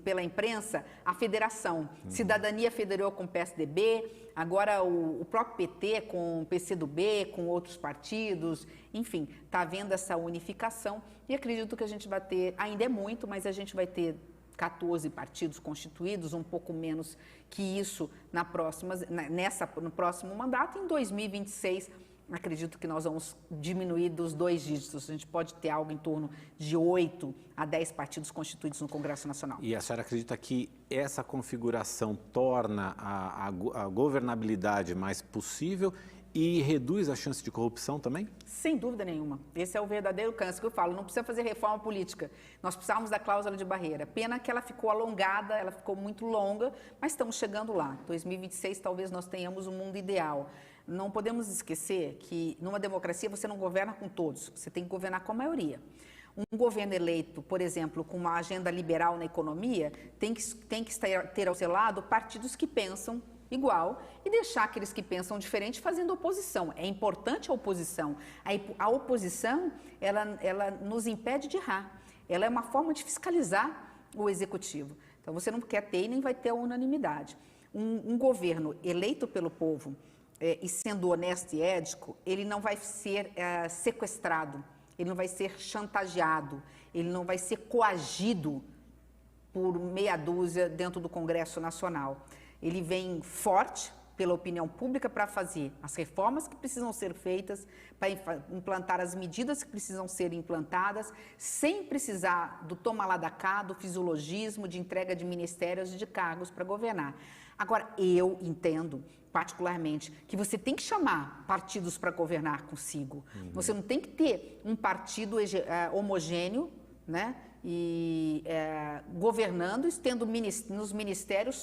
pela imprensa a federação. Cidadania federou com o PSDB, agora o próprio PT com o PCdoB, com outros partidos, enfim, está havendo essa unificação e acredito que a gente vai ter, ainda é muito, mas a gente vai ter 14 partidos constituídos, um pouco menos que isso no próximo mandato. Em 2026, acredito que nós vamos diminuir dos 2 dígitos. A gente pode ter algo em torno de 8 a 10 partidos constituídos no Congresso Nacional. E a senhora acredita que essa configuração torna a governabilidade mais possível e reduz a chance de corrupção também? Sem dúvida nenhuma. Esse é o verdadeiro câncer que eu falo. Não precisa fazer reforma política. Nós precisávamos da cláusula de barreira. Pena que ela ficou alongada, ela ficou muito longa, mas estamos chegando lá. 2026 talvez nós tenhamos um mundo ideal. Não podemos esquecer que numa democracia você não governa com todos, você tem que governar com a maioria. Um governo eleito, por exemplo, com uma agenda liberal na economia, tem que ter ao seu lado partidos que pensam igual e deixar aqueles que pensam diferente fazendo oposição. É importante a oposição. A oposição, ela nos impede de errar. Ela é uma forma de fiscalizar o executivo. Então, você não quer ter e nem vai ter a unanimidade. Um governo eleito pelo povo e sendo honesto e ético, ele não vai ser sequestrado, ele não vai ser chantageado, ele não vai ser coagido por meia dúzia dentro do Congresso Nacional. Ele vem forte pela opinião pública para fazer as reformas que precisam ser feitas, para implantar as medidas que precisam ser implantadas, sem precisar do toma lá da cá, do fisiologismo, de entrega de ministérios e de cargos para governar. Agora, eu entendo, particularmente, que você tem que chamar partidos para governar consigo. Você não tem que ter um partido homogêneo, né? E governando e tendo nos ministérios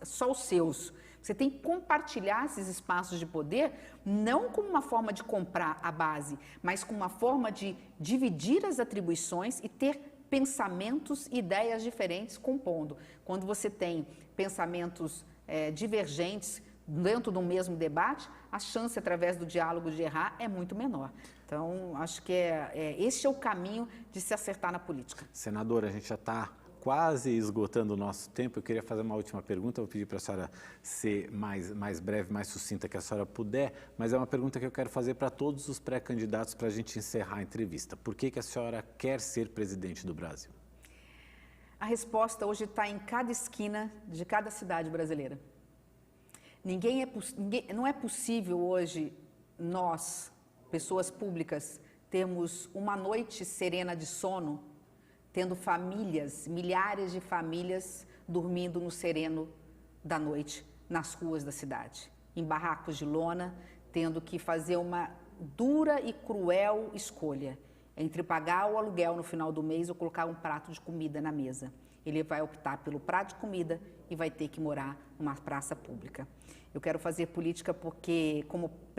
só os seus. Você tem que compartilhar esses espaços de poder, não como uma forma de comprar a base, mas como uma forma de dividir as atribuições e ter pensamentos e ideias diferentes compondo. Quando você tem pensamentos divergentes dentro do mesmo debate, a chance, através do diálogo, de errar é muito menor. Então, acho que esse é o caminho de se acertar na política. Senadora, a gente já está quase esgotando o nosso tempo. Eu queria fazer uma última pergunta. Eu vou pedir para a senhora ser mais breve, mais sucinta que a senhora puder, mas é uma pergunta que eu quero fazer para todos os pré-candidatos para a gente encerrar a entrevista. Por que a senhora quer ser presidente do Brasil? A resposta hoje está em cada esquina de cada cidade brasileira. Não é possível hoje nós, pessoas públicas, termos uma noite serena de sono, tendo famílias, milhares de famílias dormindo no sereno da noite, nas ruas da cidade, em barracos de lona, tendo que fazer uma dura e cruel escolha entre pagar o aluguel no final do mês ou colocar um prato de comida na mesa. Ele vai optar pelo prato de comida e vai ter que morar numa praça pública. Eu quero fazer política porque,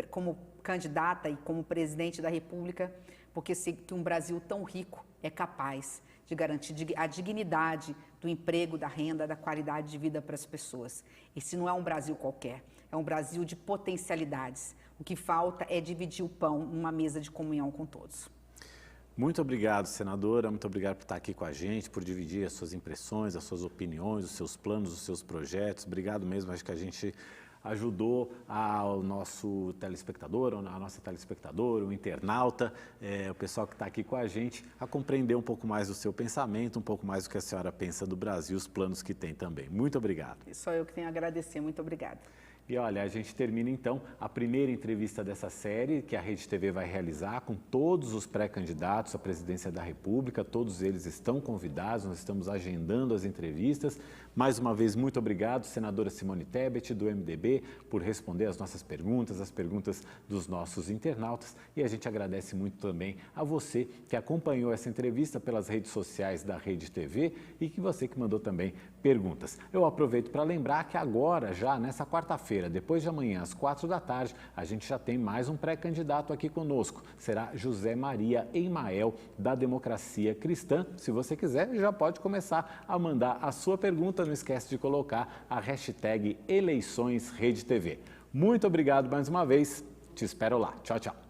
como candidata e como presidente da República, porque sei que um Brasil tão rico é capaz de garantir a dignidade do emprego, da renda, da qualidade de vida para as pessoas. Esse não é um Brasil qualquer, é um Brasil de potencialidades. O que falta é dividir o pão numa mesa de comunhão com todos. Muito obrigado, senadora. Muito obrigado por estar aqui com a gente, por dividir as suas impressões, as suas opiniões, os seus planos, os seus projetos. Obrigado mesmo. Acho que a gente ajudou ao nosso telespectador, a nossa telespectadora, o internauta, o pessoal que está aqui com a gente, a compreender um pouco mais do seu pensamento, um pouco mais do que a senhora pensa do Brasil, os planos que tem também. Muito obrigado. Só eu que tenho a agradecer. Muito obrigada. E olha, a gente termina então a primeira entrevista dessa série que a Rede TV vai realizar com todos os pré-candidatos à presidência da República. Todos eles estão convidados, nós estamos agendando as entrevistas, Mais uma vez, muito obrigado, senadora Simone Tebet, do MDB, por responder as nossas perguntas, as perguntas dos nossos internautas. E a gente agradece muito também a você que acompanhou essa entrevista pelas redes sociais da Rede TV e que você que mandou também perguntas. Eu aproveito para lembrar que agora, já nessa quarta-feira, depois de amanhã, às 4 da tarde, a gente já tem mais um pré-candidato aqui conosco. Será José Maria Emael, da Democracia Cristã. Se você quiser, já pode começar a mandar a sua pergunta. Não esquece de colocar a hashtag EleiçõesRedeTV. Muito obrigado mais uma vez. Te espero lá. Tchau, tchau.